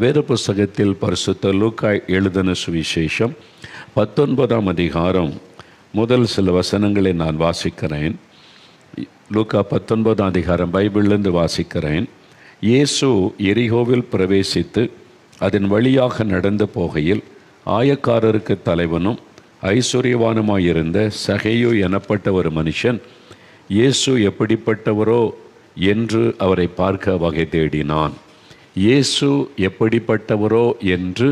வேத புஸ்தகத்தில் பரிசுத்த லூக்கா எழுதின சுவிசேஷம் 19ஆம் அதிகாரம் முதல் சில வசனங்களை நான் வாசிக்கிறேன். லூக்கா 19ஆம் அதிகாரம் பைபிளிலிருந்து வாசிக்கிறேன். இயேசு எரிகோவில் பிரவேசித்து அதன் வழியாக நடந்து போகையில் ஆயக்காரருக்கு தலைவனும் ஐஸ்வர்யவானுமாயிருந்த சகேயு எனப்பட்ட ஒரு மனுஷன் இயேசு எப்படிப்பட்டவரோ என்று அவரை பார்க்க வகை தேடினான். இயேசு எப்படிப்பட்டவரோ என்று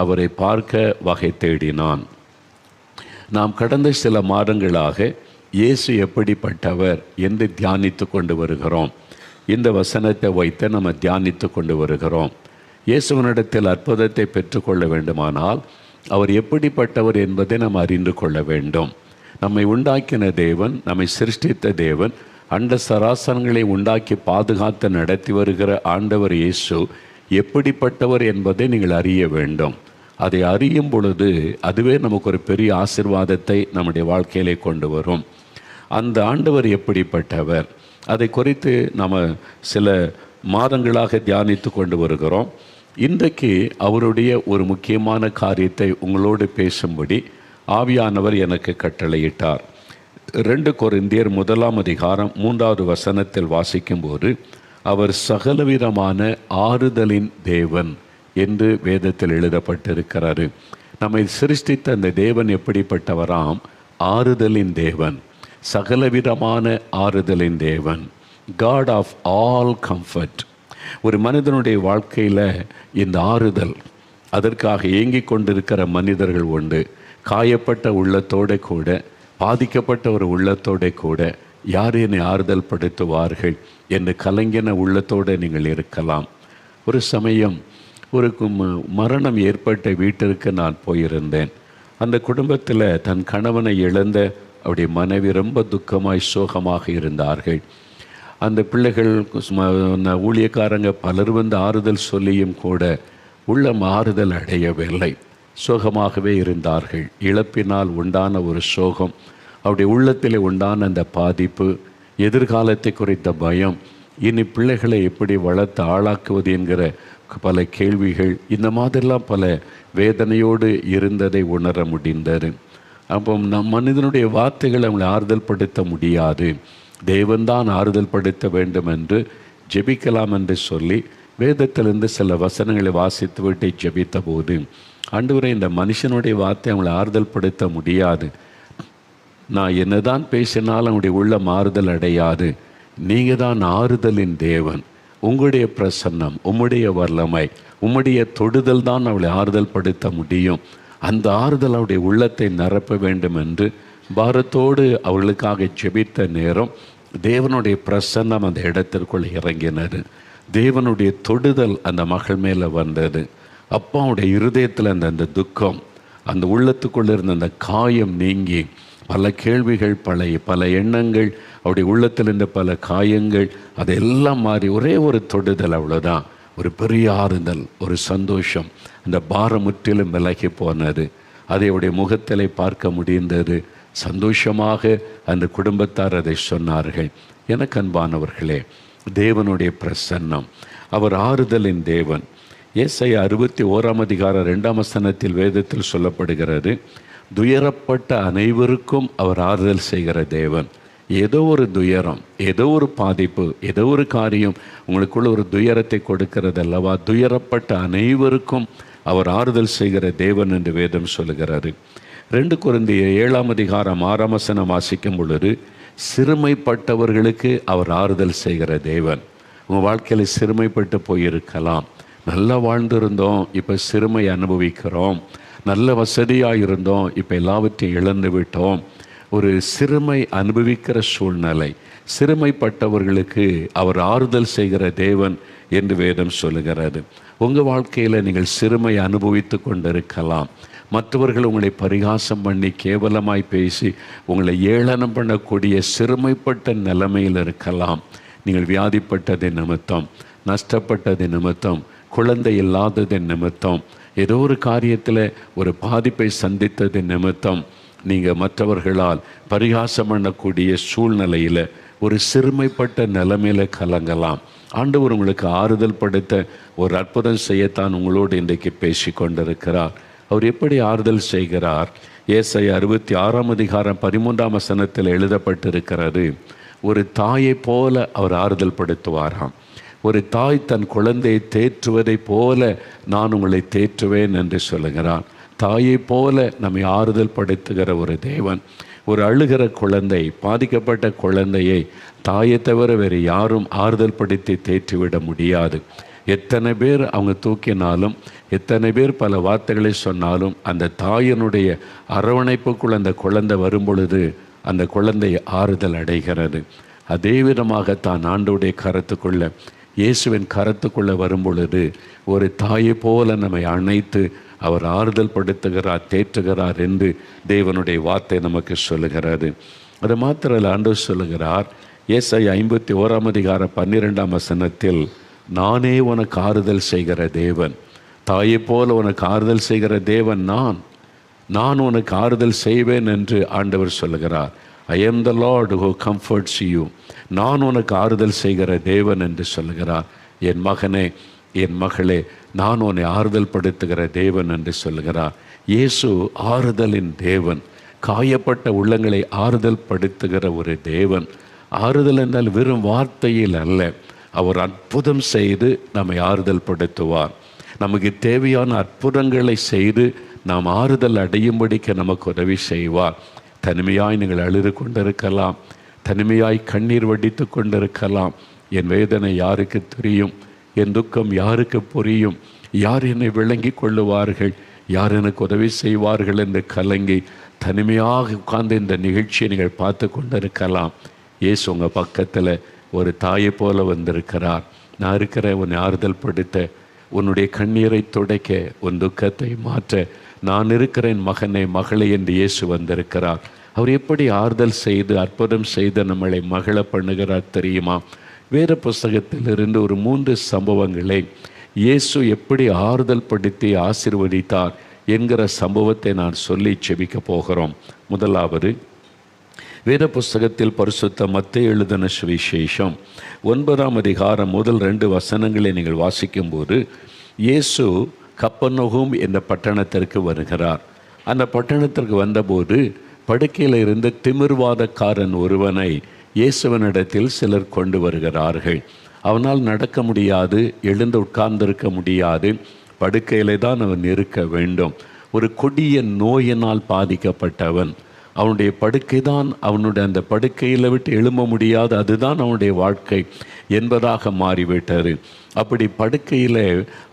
அவரை பார்க்க வகை தேடினான். நாம் கடந்த சில மாதங்களாக இயேசு எப்படிப்பட்டவர் என்று தியானித்து கொண்டு வருகிறோம். இந்த வசனத்தை வைத்து நம்ம தியானித்து கொண்டு வருகிறோம். இயேசுவனிடத்தில் அற்புதத்தை பெற்றுக்கொள்ள வேண்டுமானால் அவர் எப்படிப்பட்டவர் என்பதை நாம் அறிந்து கொள்ள வேண்டும். நம்மை உண்டாக்கின தேவன், நம்மை சிருஷ்டித்த தேவன், அண்ட சராசரங்களை உண்டாக்கி பாதுகாத்து நடத்தி வருகிற ஆண்டவர் இயேசு எப்படிப்பட்டவர் என்பதை நீங்கள் அறிய வேண்டும். அதை அறியும் பொழுது அதுவே நமக்கு ஒரு பெரிய ஆசீர்வாதத்தை நம்முடைய வாழ்க்கையிலே கொண்டு வரும். அந்த ஆண்டவர் எப்படிப்பட்டவர், அதை குறித்து நாம் சில மாதங்களாக தியானித்து கொண்டு வருகிறோம். இன்றைக்கு அவருடைய ஒரு முக்கியமான காரியத்தை உங்களோடு பேசும்படி ஆவியானவர் எனக்கு கட்டளையிட்டார். 2 கொரிந்தியர் 1ஆம் அதிகாரம் 3வது வசனத்தில் வாசிக்கும்போது அவர் சகலவிதமான ஆறுதலின் தேவன் என்று வேதத்தில் எழுதப்பட்டிருக்கிறாரு. நம்மை சிருஷ்டித்த அந்த தேவன் எப்படிப்பட்டவராம்? ஆறுதலின் தேவன், சகலவிதமான ஆறுதலின் தேவன், காட் ஆஃப் ஆல் கம்ஃபர்ட். ஒரு மனிதனுடைய வாழ்க்கையில் இந்த ஆறுதல், அதற்காக ஏங்கிக் கொண்டிருக்கிற மனிதர்கள் உண்டு. காயப்பட்ட உள்ளத்தோடு கூட, பாதிக்கப்பட்ட ஒரு உள்ளத்தோடு கூட யார் என்னை ஆறுதல் படுத்துவார்கள் என்று கலங்கின உள்ளத்தோடு நீங்கள் இருக்கலாம். ஒரு சமயம் ஒரு மரணம் ஏற்பட்ட வீட்டிற்கு நான் போயிருந்தேன். அந்த குடும்பத்தில் தன் கணவனை இழந்த அவருடைய மனைவி ரொம்ப துக்கமாய் சோகமாக இருந்தார்கள். அந்த பிள்ளைகள், ஊழியக்காரங்க பலர் வந்து ஆறுதல் சொல்லியும் கூட உள்ளம் ஆறுதல் அடையவில்லை. சோகமாகவே இருந்தார்கள். இழப்பினால் உண்டான ஒரு சோகம், அவருடைய உள்ளத்தில் உண்டான அந்த பாதிப்பு, எதிர்காலத்தை குறித்த பயம், இனி பிள்ளைகளை எப்படி வளர்த்து ஆளாக்குவது என்கிற பல கேள்விகள், இந்த மாதிரிலாம் பல வேதனையோடு இருந்ததை உணர முடிந்தது. அப்போ மனிதனுடைய வார்த்தைகள் அவங்களை ஆறுதல் படுத்த முடியாது, தேவன்தான் ஆறுதல் படுத்த வேண்டும் என்று ஜெபிக்கலாம் என்று சொல்லி வேதத்திலிருந்து சில வசனங்களை வாசித்து விட்டு ஜெபித்த போது, ஆண்டவரே, இந்த மனுஷனுடைய வார்த்தை அவங்களை ஆறுதல் படுத்த முடியாது, நான் என்னதான் பேசினாலும் அவனுடைய உள்ளம் ஆறுதல் அடையாது, நீங்கள் தான் ஆறுதலின் தேவன், உங்களுடைய பிரசன்னம், உம்முடைய வல்லமை, உம்முடைய தொடுதல் தான் அவளை ஆறுதல் படுத்த முடியும், அந்த ஆறுதல் அவருடைய உள்ளத்தை நிரப்ப வேண்டும் என்று பாரத்தோடு அவர்களுக்காக ஜெபித்த நேரம் தேவனுடைய பிரசன்னம் அந்த இடத்திற்குள் இறங்கினது. தேவனுடைய தொடுதல் அந்த மகள் மேலே வந்தது. அப்பாவுடைய இருதயத்தில் அந்த துக்கம், அந்த உள்ளத்துக்குள்ளே இருந்த அந்த காயம் நீங்கி பல கேள்விகள், பல எண்ணங்கள், அவருடைய உள்ளத்தில் இருந்த பல காயங்கள், அதெல்லாம் மாறி ஒரே ஒரு தொடுதல், அவ்வளோதான், ஒரு பெரிய ஆறுதல், ஒரு சந்தோஷம், அந்த பாரம் முற்றிலும் விலகி போனது. அதை அவருடைய முகத்திலே பார்க்க முடிந்தது. சந்தோஷமாக அந்த குடும்பத்தார் அதை சொன்னார்கள். எனக்கு அன்பானவர்களே, தேவனுடைய பிரசன்னம், அவர் ஆறுதலின் தேவன். ஏசாயா 61ஆம் அதிகாரம் 2ஆம் வசனத்தில் வேதத்தில் சொல்லப்படுகிறது, துயரப்பட்ட அனைவருக்கும் அவர் ஆறுதல் செய்கிற தேவன். ஏதோ ஒரு துயரம், ஏதோ ஒரு பாதிப்பு, ஏதோ ஒரு காரியம் உங்களுக்குள்ள ஒரு துயரத்தை கொடுக்கிறது அல்லவா? துயரப்பட்ட அனைவருக்கும் அவர் ஆறுதல் செய்கிற தேவன் என்று வேதம் சொல்லுகிறாரு. 2 கொரிந்தியர் 7ஆம் அதிகாரம் 6ஆம் வசனம் வாசிக்கும் பொழுது, சிறுமைப்பட்டவர்களுக்கு அவர் ஆறுதல் செய்கிற தேவன். உங்கள் வாழ்க்கையில் சிறுமைப்பட்டு போயிருக்கலாம். நல்லா வாழ்ந்திருந்தோம், இப்போ சிறுமை அனுபவிக்கிறோம். நல்ல வசதியாக இருந்தோம், இப்போ எல்லாவற்றையும் இழந்து விட்டோம். ஒரு சிறுமை அனுபவிக்கிற சூழ்நிலை, சிறுமைப்பட்டவர்களுக்கு அவர் ஆறுதல் செய்கிற தேவன் என்று வேதம் சொல்லுகிறது. உங்கள் வாழ்க்கையில் நீங்கள் சிறுமை அனுபவித்து கொண்டிருக்கலாம். மற்றவர்கள் உங்களை பரிகாசம் பண்ணி கேவலமாய் பேசி உங்களை ஏளனம் பண்ணக்கூடிய சிறுமைப்பட்ட நிலைமையில் இருக்கலாம். நீங்கள் வியாதிப்பட்டது நிமித்தம், நஷ்டப்பட்டது நிமித்தம், குழந்தை இல்லாதது நிமித்தம், ஏதோ ஒரு காரியத்தில் ஒரு பாதிப்பை சந்தித்தது நிமித்தம் நீங்கள் மற்றவர்களால் பரிகாசம் பண்ணக்கூடிய சூழ்நிலையில் ஒரு சிறுமைப்பட்ட நிலைமையில் கலங்கலாம். ஆண்டவர் உங்களுக்கு ஆறுதல் படுத்த ஒரு அற்புதம் செய்யத்தான் உங்களோடு இன்றைக்கு பேசி கொண்டிருக்கிறார். அவர் எப்படி ஆறுதல் செய்கிறார்? ஏசாயா 66:13 எழுதப்பட்டிருக்கிறது, ஒரு தாயை போல அவர் ஆறுதல் படுத்துவாராம். ஒரு தாய் தன் குழந்தையை தேற்றுவதை போல நான் உங்களை தேற்றுவேன் என்று சொல்லுகிறான். தாயை போல நம்மை ஆறுதல் படுத்துகிற ஒரு தேவன். ஒரு அழுகிற குழந்தை, பாதிக்கப்பட்ட குழந்தையை தாயை தவிர வேறு யாரும் ஆறுதல் படுத்தி தேற்றிவிட முடியாது. எத்தனை பேர் அவங்க தூக்கினாலும், எத்தனை பேர் பல வார்த்தைகளை சொன்னாலும், அந்த தாயினுடைய அரவணைப்புக்குள் அந்த குழந்தை வரும்பொழுது அந்த குழந்தை ஆறுதல் அடைகிறது. அதே விதமாக தான் ஆண்டவருடைய கரத்துக்குள்ள, இயேசுவின் கரத்துக்குள்ளே வரும்பொழுது ஒரு தாயை போல நம்மை அணைத்து அவர் ஆறுதல் படுத்துகிறார், தேற்றுகிறார் என்று தேவனுடைய வார்த்தை நமக்கு சொல்லுகிறது. அது மாத்திரல்ல, ஆண்டவர் சொல்லுகிறார் ஏசாயா 51:12 நானே உனக்கு ஆறுதல் செய்கிற தேவன். தாயை போல உனக்கு ஆறுதல் செய்கிற தேவன் நான் உனக்கு ஆறுதல் செய்வேன் என்று ஆண்டவர் சொல்லுகிறார். I am the Lord who comforts you. நான் உனக்கு ஆறுதல் செய்கிற தேவன் என்று சொல்லுகிறார். என் மகனே, என் மகளே, நான் உன்னை ஆறுதல் படுத்துகிற தேவன் என்று சொல்லுகிறார். இயேசு ஆறுதலின் தேவன், காயப்பட்ட உள்ளங்களை ஆறுதல் படுத்துகிற ஒரு தேவன். ஆறுதல் என்றால் வெறும் வார்த்தையில் அல்ல, அவர் அற்புதம் செய்து நம்மை ஆறுதல் படுத்துவார். நமக்கு தேவையான அற்புதங்களை செய்து நாம் ஆறுதல் அடையும்படிக்கு நமக்கு உதவி செய்வார். தனிமையாய் நீங்கள் அழுது கொண்டிருக்கலாம், தனிமையாய் கண்ணீர் வடித்து கொண்டிருக்கலாம். என் வேதனை யாருக்கு தெரியும்? என் துக்கம் யாருக்கு புரியும்? யார் என்னை விளங்கி கொள்ளுவார்கள்? யார் எனக்கு உதவி செய்வார்கள் என்று கலங்கி தனிமையாக உட்கார்ந்து இந்த நிகழ்ச்சியை நீங்கள் பார்த்து கொண்டிருக்கலாம். இயேசு உங்கள் பக்கத்தில் ஒரு தாயை போல வந்திருக்கிறார். நான் இருக்கிறேன் உன்னை ஆறுதல் படுத்த, உன்னுடைய கண்ணீரை துடைக்க, உன் துக்கத்தை மாற்ற நான் இருக்கிறேன் மகனே, மகளே என்று இயேசு வந்திருக்கிறார். அவர் எப்படி ஆறுதல் செய்து அற்புதம் செய்து நம்மளை மகள பண்ணுகிறார் தெரியுமா? வேத புஸ்தகத்திலிருந்து ஒரு 3 சம்பவங்களை இயேசு எப்படி ஆறுதல் படுத்தி ஆசீர்வதித்தார் என்கிற சம்பவத்தை நான் சொல்லி செபிக்க போகிறோம். முதலாவது, வேத புஸ்தகத்தில் பரிசுத்த மத்தேயு எழுதின சுவிசேஷம் 9 முதல் 2 வசனங்களை நீங்கள் வாசிக்கும்போது, இயேசு கப்பர்நகூம் என்ற பட்டணத்திற்கு வருகிறார். அந்த பட்டணத்திற்கு வந்தபோது படுக்கையில் இருந்த திமிர்வாதக்காரன் ஒருவனை இயேசுவனிடத்தில் சிலர் கொண்டு வருகிறார்கள். அவனால் நடக்க முடியாது, எழுந்து உட்கார்ந்திருக்க முடியாது, படுக்கையிலே தான் அவன் இருக்க வேண்டும். ஒரு கொடிய நோயினால் பாதிக்கப்பட்டவன். அவனுடைய படுக்கை தான், அவனுடைய அந்த படுக்கையில் விட்டு எழும்ப முடியாது, அதுதான் அவனுடைய வாழ்க்கை என்பதாக மாறிவிட்டது. அப்படி படுக்கையில்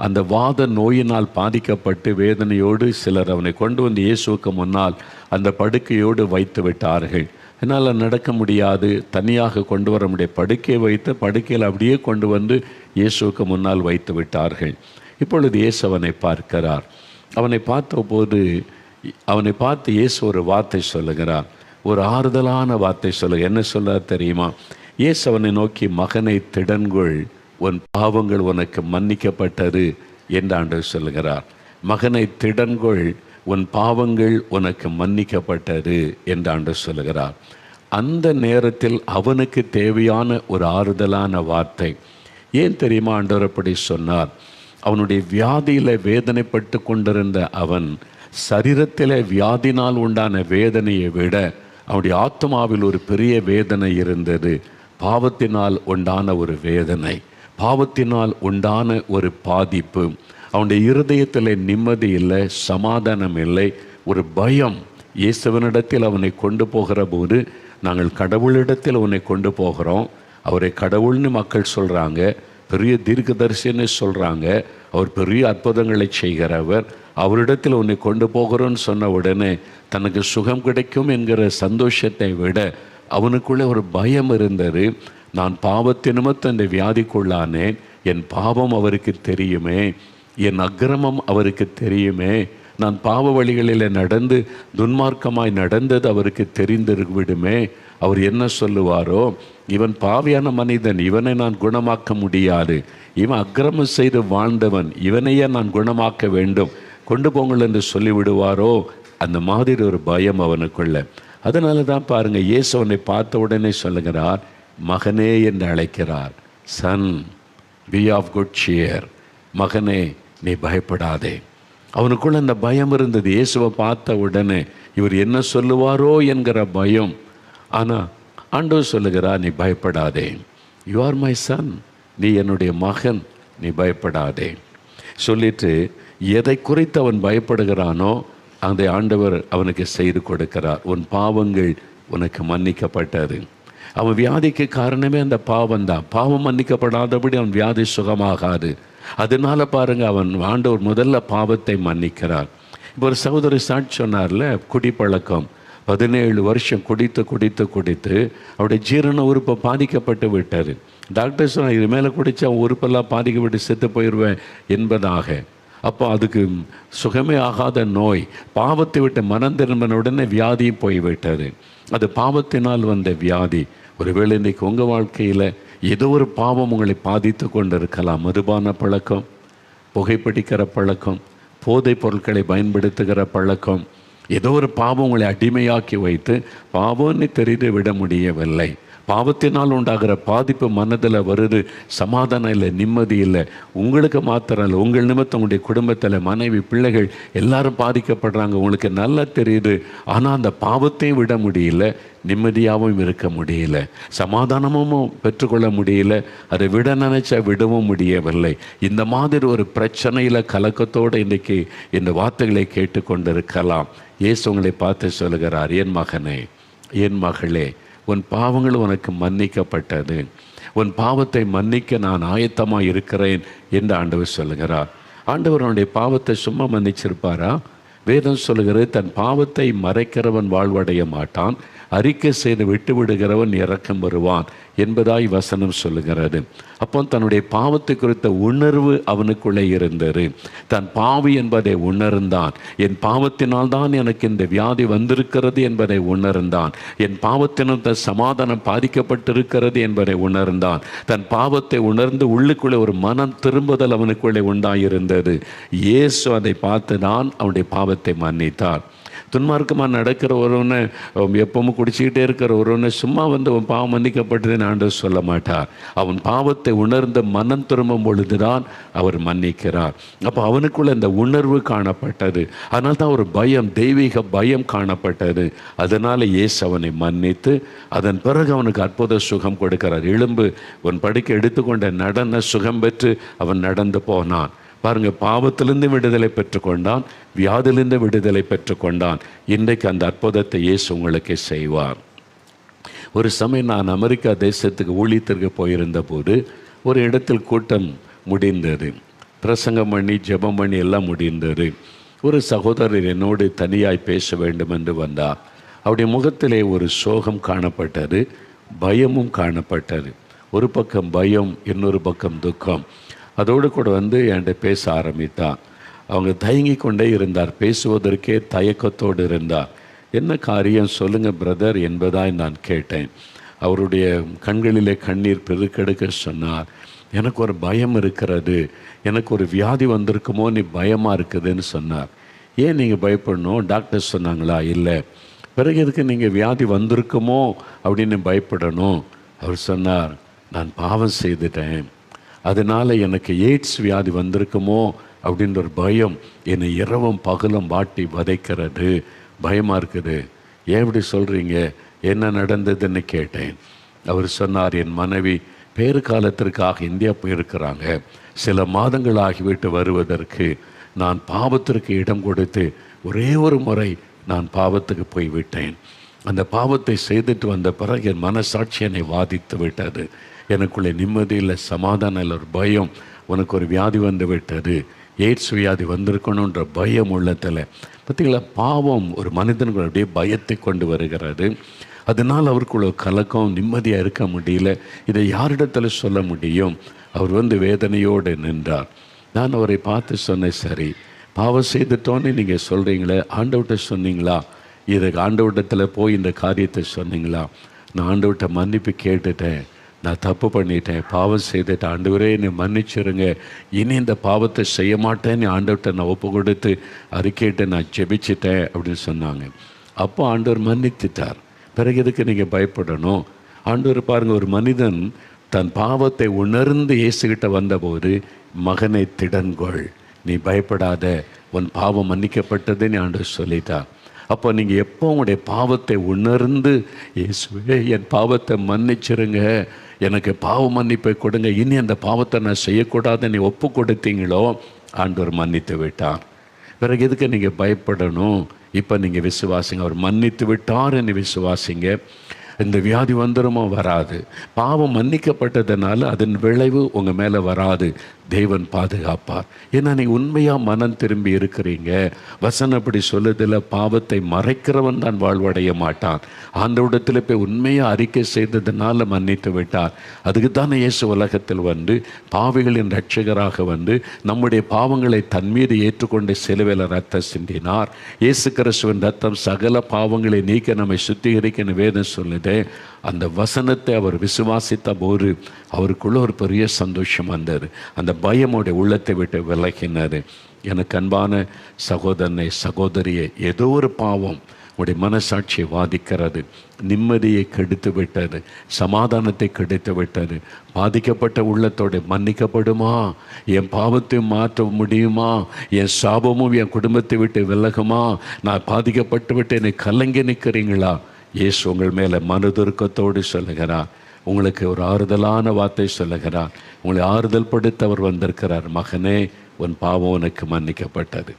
அந்த வாத நோயினால் பாதிக்கப்பட்டு வேதனையோடு சிலர் அவனை கொண்டு வந்து இயேசுவுக்கு முன்னால் அந்த படுக்கையோடு வைத்து விட்டார்கள். என்னால் நடக்க முடியாது, தனியாக கொண்டு வர முடிய படுக்கையை வைத்து படுக்கையில் அப்படியே கொண்டு வந்து இயேசுவுக்கு முன்னால் வைத்து விட்டார்கள். இப்பொழுது இயேசு அவனை பார்க்கிறார். அவனை பார்த்து இயேசு ஒரு வார்த்தை சொல்லுகிறார், ஒரு ஆறுதலான வார்த்தை சொல்லுங்க. என்ன சொல்ல தெரியுமா? இயேசு அவனை நோக்கி, மகனை திடன்கொள், உன் பாவங்கள் உனக்கு மன்னிக்கப்பட்டது என்று ஆண்டவர் சொல்லுகிறார். மகனை திடன்கொள், உன் பாவங்கள் உனக்கு மன்னிக்கப்பட்டது என்று ஆண்டவர் சொல்லுகிறார். அந்த நேரத்தில் அவனுக்கு தேவையான ஒரு ஆறுதலான வார்த்தை. ஏன் தெரியுமா ஆண்டவர் அப்படி சொன்னார்? அவனுடைய வியாதியில் வேதனைப்பட்டு கொண்டிருந்த அவன் சரீரத்தில் வியாதினால் உண்டான வேதனையை விட அவனுடைய ஆத்மாவில் ஒரு பெரிய வேதனை இருந்தது. பாவத்தினால் உண்டான ஒரு வேதனை, பாவத்தினால் உண்டான ஒரு பாதிப்பு. அவனுடைய இருதயத்தில் நிம்மதி இல்லை, சமாதானம் இல்லை, ஒரு பயம். இயேசுவனிடத்தில் அவனை கொண்டு போகிற போது, நாங்கள் கடவுளிடத்தில் அவனை கொண்டு போகிறோம், அவரை கடவுள்னு மக்கள் சொல்கிறாங்க, பெரிய தீர்க்கதரிசின்னு சொல்கிறாங்க, அவர் பெரிய அற்புதங்களை செய்கிறவர், அவரிடத்தில் உன்னை கொண்டு போகிறோன்னு சொன்ன உடனே தனக்கு சுகம் கிடைக்கும் என்கிற சந்தோஷத்தை விட அவனுக்குள்ளே ஒரு பயம் இருந்தது. நான் பாவத்து நிமித்தம் இந்த வியாதிக்குள்ளானேன், என் பாவம் அவருக்கு தெரியுமே, என் அக்கிரமம் அவருக்கு தெரியுமே, நான் பாவ வழிகளில் நடந்து துன்மார்க்கமாய் நடந்தது அவருக்கு தெரிந்திருவிடுமே, அவர் என்ன சொல்லுவாரோ, இவன் பாவியான மனிதன், இவனை நான் குணமாக்க முடியாது, இவன் அக்கிரமம் செய்து வாழ்ந்தவன், இவனையே நான் குணமாக்க வேண்டும், கொண்டு போங்கள் என்று சொல்லிவிடுவாரோ, அந்த மாதிரி ஒரு பயம் அவனுக்குள்ள. அதனால தான் பாருங்கள், இயேசு அவனை பார்த்த உடனே சொல்லுகிறார், மகனே என்று அழைக்கிறார். Son, be of good cheer, மகனே நீ பயப்படாதே. அவனுக்குள்ள அந்த பயம் இருந்தது. இயேசுவை பார்த்த உடனே இவர் என்ன சொல்லுவாரோ என்கிற பயம். ஆனால் ஆண்டவர் சொல்லுகிறார், நீ பயப்படாதே, யூ ஆர் மை சன், நீ என்னுடைய மகன், நீ பயப்படாதே சொல்லிட்டு எதை குறித்து அவன் பயப்படுகிறானோ அந்த ஆண்டவர் அவனுக்கு செய்து கொடுக்கிறார். உன் பாவங்கள் உனக்கு மன்னிக்கப்பட்டது. அவன் வியாதிக்கு காரணமே அந்த பாவம்தான். பாவம் மன்னிக்கப்படாதபடி அவன் வியாதி சுகமாகாது. அதனால பாருங்க, அவன் ஆண்டவர் முதல்ல பாவத்தை மன்னிக்கிறார். இப்போ ஒரு சகோதரி சாட்சி சொன்னார்ல, குடிப்பழக்கம் 17 வருஷம் குடித்து குடித்து குடித்து அவருடைய ஜீரண உறுப்பை பாதிக்கப்பட்டு விட்டார். டாக்டர் சொன்னார், இது மேலே குடித்தா உறுப்பெல்லாம் பாதிக்கப்பட்டு செத்து போயிடுவேன் என்பதாக. அப்போ அதுக்கு சுகமே ஆகாத நோய், பாவத்தை விட்டு மனம் திரும்பின உடனே வியாதியும் போய்விட்டது. அது பாவத்தினால் வந்த வியாதி. ஒருவேளை இன்றைக்கு உங்கள் வாழ்க்கையில் ஏதோ ஒரு பாவம் உங்களை பாதித்து கொண்டு இருக்கலாம். மதுபான பழக்கம், புகைப்பிடிக்கிற பழக்கம், போதைப் பொருட்களை பயன்படுத்துகிற பழக்கம், ஏதோ ஒரு பாவம் உங்களை அடிமையாக்கி வைத்து பாவம்னு தெரிந்து விட முடியவில்லை. பாவத்தினால் உண்டாகிற பாதிப்பு மனதில் வருது, சமாதானம் இல்லை, நிம்மதி இல்லை. உங்களுக்கு மாத்திரம் இல்லை, உங்கள் நிமித்தம் உங்களுடைய குடும்பத்தில் மனைவி பிள்ளைகள் எல்லாரும் பாதிக்கப்படுறாங்க. உங்களுக்கு நல்லா தெரியுது. ஆனால் அந்த பாவத்தையும் விட முடியல, நிம்மதியாகவும் இருக்க முடியல, சமாதானமும் பெற்றுக்கொள்ள முடியல, அதை விட நினைச்சா விடவும் முடியவில்லை. இந்த மாதிரி ஒரு பிரச்சனையில் கலக்கத்தோடு இன்றைக்கி இந்த வார்த்தைகளை கேட்டுக்கொண்டிருக்கலாம். இயேசு உங்களை பார்த்து சொல்லுகிறார், என் மகனே, என் மகளே, உன் பாவங்கள் உனக்கு மன்னிக்கப்பட்டது, உன் பாவத்தை மன்னிக்க நான் ஆயத்தமாக இருக்கிறேன் என்று ஆண்டவர் சொல்லுகிறார். ஆண்டவர் அவனுடைய பாவத்தை சும்மா மன்னிச்சிருப்பாரா? வேதம் சொல்லுகிறது, தன் பாவத்தை மறைக்கிறவன் வாழ்வடைய மாட்டான், அறிக்கை செய்து விட்டு விடுகிறவன் இரக்கம் வருவான் என்பதாய் வசனம் சொல்லுகிறது. அப்போ தன்னுடைய பாவத்தை குறித்த உணர்வு அவனுக்குள்ளே இருந்தது. தன் பாவி என்பதை உணர்ந்தான். என் பாவத்தினால் தான் எனக்கு இந்த வியாதி வந்திருக்கிறது என்பதை உணர்ந்தான். என் பாவத்தினால் தன் சமாதானம் பாதிக்கப்பட்டிருக்கிறது என்பதை உணர்ந்தான். தன் பாவத்தை உணர்ந்து உள்ளுக்குள்ளே ஒரு மனம் திரும்புதல் அவனுக்குள்ளே உண்டாயிருந்தது. இயேசு அதை பார்த்து தான் அவனுடைய பாவத்தை மன்னித்தார். துன்மார்க்கமாக நடக்கிற ஒருவனை, எப்பவும் குடிச்சிக்கிட்டே இருக்கிற ஒருவனை சும்மா வந்து அவன் பாவம் மன்னிக்கப்பட்டதுன்னு ஆண்டவர் சொல்ல மாட்டார். அவன் பாவத்தை உணர்ந்த மனம் திரும்பும் பொழுதுதான் அவர் மன்னிக்கிறார். அப்போ அவனுக்குள்ள இந்த உணர்வு காணப்பட்டது. அதனால தான் ஒரு பயம், தெய்வீக பயம் காணப்பட்டது. அதனால் இயேசு அவனை மன்னித்து அதன் பிறகு அவனுக்கு அற்புத சுகம் கொடுக்கிறார். எலும்பு உன் படுக்கை எடுத்துக்கொண்ட நடன சுகம் பெற்று அவன் நடந்து போனான். பாருங்கள், பாவத்திலிருந்து விடுதலை பெற்றுக்கொண்டான், வியாதிலிருந்து விடுதலை பெற்றுக்கொண்டான். இன்றைக்கு அந்த அற்புதத்தை இயேசு உங்களுக்கு செய்வார். ஒரு சமயம் நான் அமெரிக்கா தேசத்துக்கு ஊழியத்திற்கு போயிருந்த போது ஒரு இடத்தில் கூட்டம் முடிந்தது. பிரசங்கம் பண்ணி ஜெபம் பண்ணி எல்லாம் முடிந்தது. ஒரு சகோதரர் என்னோடு தனியாய் பேச வேண்டும் என்று வந்தார். அவருடைய முகத்திலே ஒரு சோகம் காணப்பட்டது, பயமும் காணப்பட்டது. ஒரு பக்கம் பயம், இன்னொரு பக்கம் துக்கம். அதோடு கூட வந்து என்கிட்ட பேச ஆரம்பித்தார். அவங்க தயங்கி கொண்டே இருந்தார், பேசுவதற்கே தயக்கத்தோடு இருந்தார். என்ன காரியம் சொல்லுங்கள் பிரதர் என்பதாய் நான் கேட்டேன். அவருடைய கண்களிலே கண்ணீர் பெருக்கெடுக்க சொன்னார். எனக்கு ஒரு பயம் இருக்கிறது, எனக்கு ஒரு வியாதி வந்திருக்குமோ நீ பயமாக இருக்குதுன்னு சொன்னார். ஏன் நீங்கள் பயப்படணும்? டாக்டர் சொன்னாங்களா? இல்லை. பிறகு எதுக்கு நீங்கள் வியாதி வந்திருக்குமோ அப்படின்னு பயப்படணும்? அவர் சொன்னார், நான் பாவம் செய்துட்டேன், அதனால் எனக்கு எய்ட்ஸ் வியாதி வந்திருக்குமோ அப்படின்ற ஒரு பயம் என்னை இரவும் பகலும் வாட்டி வதைக்கிறது, பயமாக இருக்குது. ஏன் இப்படி சொல்கிறீங்க, என்ன நடந்ததுன்னு கேட்டேன். அவர் சொன்னார், என் மனைவி பேறு காலத்திற்காக இந்தியா போயிருக்கிறாங்க, சில மாதங்கள் ஆகிவிட்டு வருவதற்கு நான் பாவத்திற்கு இடம் கொடுத்து ஒரே ஒரு முறை நான் பாவத்துக்கு போய்விட்டேன். அந்த பாவத்தை செய்துட்டு வந்த பிறகு என் மனசாட்சி என்னை வாதித்து விட்டது. எனக்குள்ளே நிம்மதி இல்லை, சமாதானம் இல்லை, ஒரு பயம். உனக்கு ஒரு வியாதி வந்து விட்டது, எய்ட்ஸ் வியாதி வந்திருக்கணுன்ற பயம் உள்ளத்தில். பார்த்தீங்களா, பாவம் ஒரு மனிதனுக்கு அப்படியே பயத்தை கொண்டு வருகிறது. அதனால் அவருக்குள்ள கலக்கம், நிம்மதியாக இருக்க முடியல. இதை யாரிடத்தில் சொல்ல முடியும்? அவர் வந்து வேதனையோடு நின்றார். நான் அவரை பார்த்து சொன்னேன், சரி பாவம் செய்துட்டோன்னு நீங்கள் சொல்கிறீங்களே, ஆண்டவர்கிட்ட சொன்னீங்களா? இதுக்கு ஆண்டவரிடத்தில் போய் இந்த காரியத்தை சொன்னீங்களா? நான் ஆண்டவர்கிட்ட மன்னிப்பு கேட்டுட்டேன், நான் தப்பு பண்ணிட்டேன், பாவம் செய்துட்டேன், ஆண்டவரே என்னை மன்னிச்சிருங்க, இனி இந்த பாவத்தை செய்ய மாட்டேன்னு ஆண்டவர்கிட்ட நான் ஒப்பு கொடுத்து அறிக்கையிட்ட நான் ஜெபிச்சிட்டேன் அப்படின்னு சொன்னாங்க. அப்போ ஆண்டவர் மன்னித்துட்டார். பிறகு எதுக்கு நீங்கள் பயப்படணும்? ஆண்டவர் பாருங்கள், ஒரு மனிதன் தன் பாவத்தை உணர்ந்து இயேசுகிட்ட வந்தபோது, மகனை திடன்கொள், நீ பயப்படாத, உன் பாவம் மன்னிக்கப்பட்டதுன்னு ஆண்டவர் சொல்லிட்டார். அப்போ நீங்கள் எப்போ உங்களுடைய பாவத்தை உணர்ந்து, இயேசுவே என் பாவத்தை மன்னிச்சிருங்க, எனக்கு பாவ மன்னிப்பை கொடுங்க, இனி அந்த பாவத்தை நான் செய்யக்கூடாதுன்னு நீ ஒப்பு கொடுத்தீங்களோ, ஆண்டவர் மன்னித்து விட்டார். பிறகு எதுக்கு நீங்கள் பயப்படணும்? இப்போ நீங்கள் விசுவாசிங்க, அவர் மன்னித்து விட்டார்ன்னு விசுவாசிங்க. இந்த வியாதி வந்துடுமோ? வராது. பாவம் மன்னிக்கப்பட்டதுனால அதன் விளைவு உங்கள் மேலே வராது. தேவன் பாதுகாப்பார். ஏன்னா நீங்கள் உண்மையாக மனம் திரும்பி இருக்கிறீங்க. வசனம் அப்படி சொல்லுதில், பாவத்தை மறைக்கிறவன் தான் வாழ்வடைய மாட்டான். ஆண்டவரிடத்தில் போய் உண்மையாக அறிக்கை செய்ததுனால மன்னித்து விட்டார். அதுக்கு தானே இயேசு உலகத்தில் வந்து பாவிகளின் இரட்சகராக வந்து நம்முடைய பாவங்களை தன் மீது ஏற்றுக்கொண்டு சிலுவையில் ரத்தம் சிந்தினார். இயேசு கிறிஸ்துவின் ரத்தம் சகல பாவங்களை நீக்க நம்மை சுத்திகரிக்கன்னு வேதம் சொல்லுது. அந்த வசனத்தை அவர் விசுவாசித்த போது அவருக்குள்ள ஒரு பெரிய சந்தோஷம் வந்தது. அந்த பயமுடைய உள்ளத்தை விட்டு விலகினார். எனக்கு அன்பான சகோதரனை, சகோதரியை, ஏதோ ஒரு பாவம் உடைய மனசாட்சியை வாதிக்கிறது, நிம்மதியை கெடுத்து விட்டது, சமாதானத்தை கெடுத்து விட்டது. பாதிக்கப்பட்ட உள்ளத்தோடு மன்னிக்கப்படுமா? என் பாவத்தை மாற்ற முடியுமா? என் சாபமும் என் குடும்பத்தை விட்டு விலகுமா? நான் பாதிக்கப்பட்டு விட்டு என்னை கலங்கி நிற்கிறீங்களா? இயேசு உங்கள் மேலே மனதுருக்கத்தோடு சொல்லுகிறார். உங்களுக்கு ஒரு ஆறுதலான வார்த்தை சொல்லுகிறார். உங்களை ஆறுதல் படுத்த அவர் வந்திருக்கிறார். மகனே, உன் பாவம் உனக்கு மன்னிக்கப்பட்டது.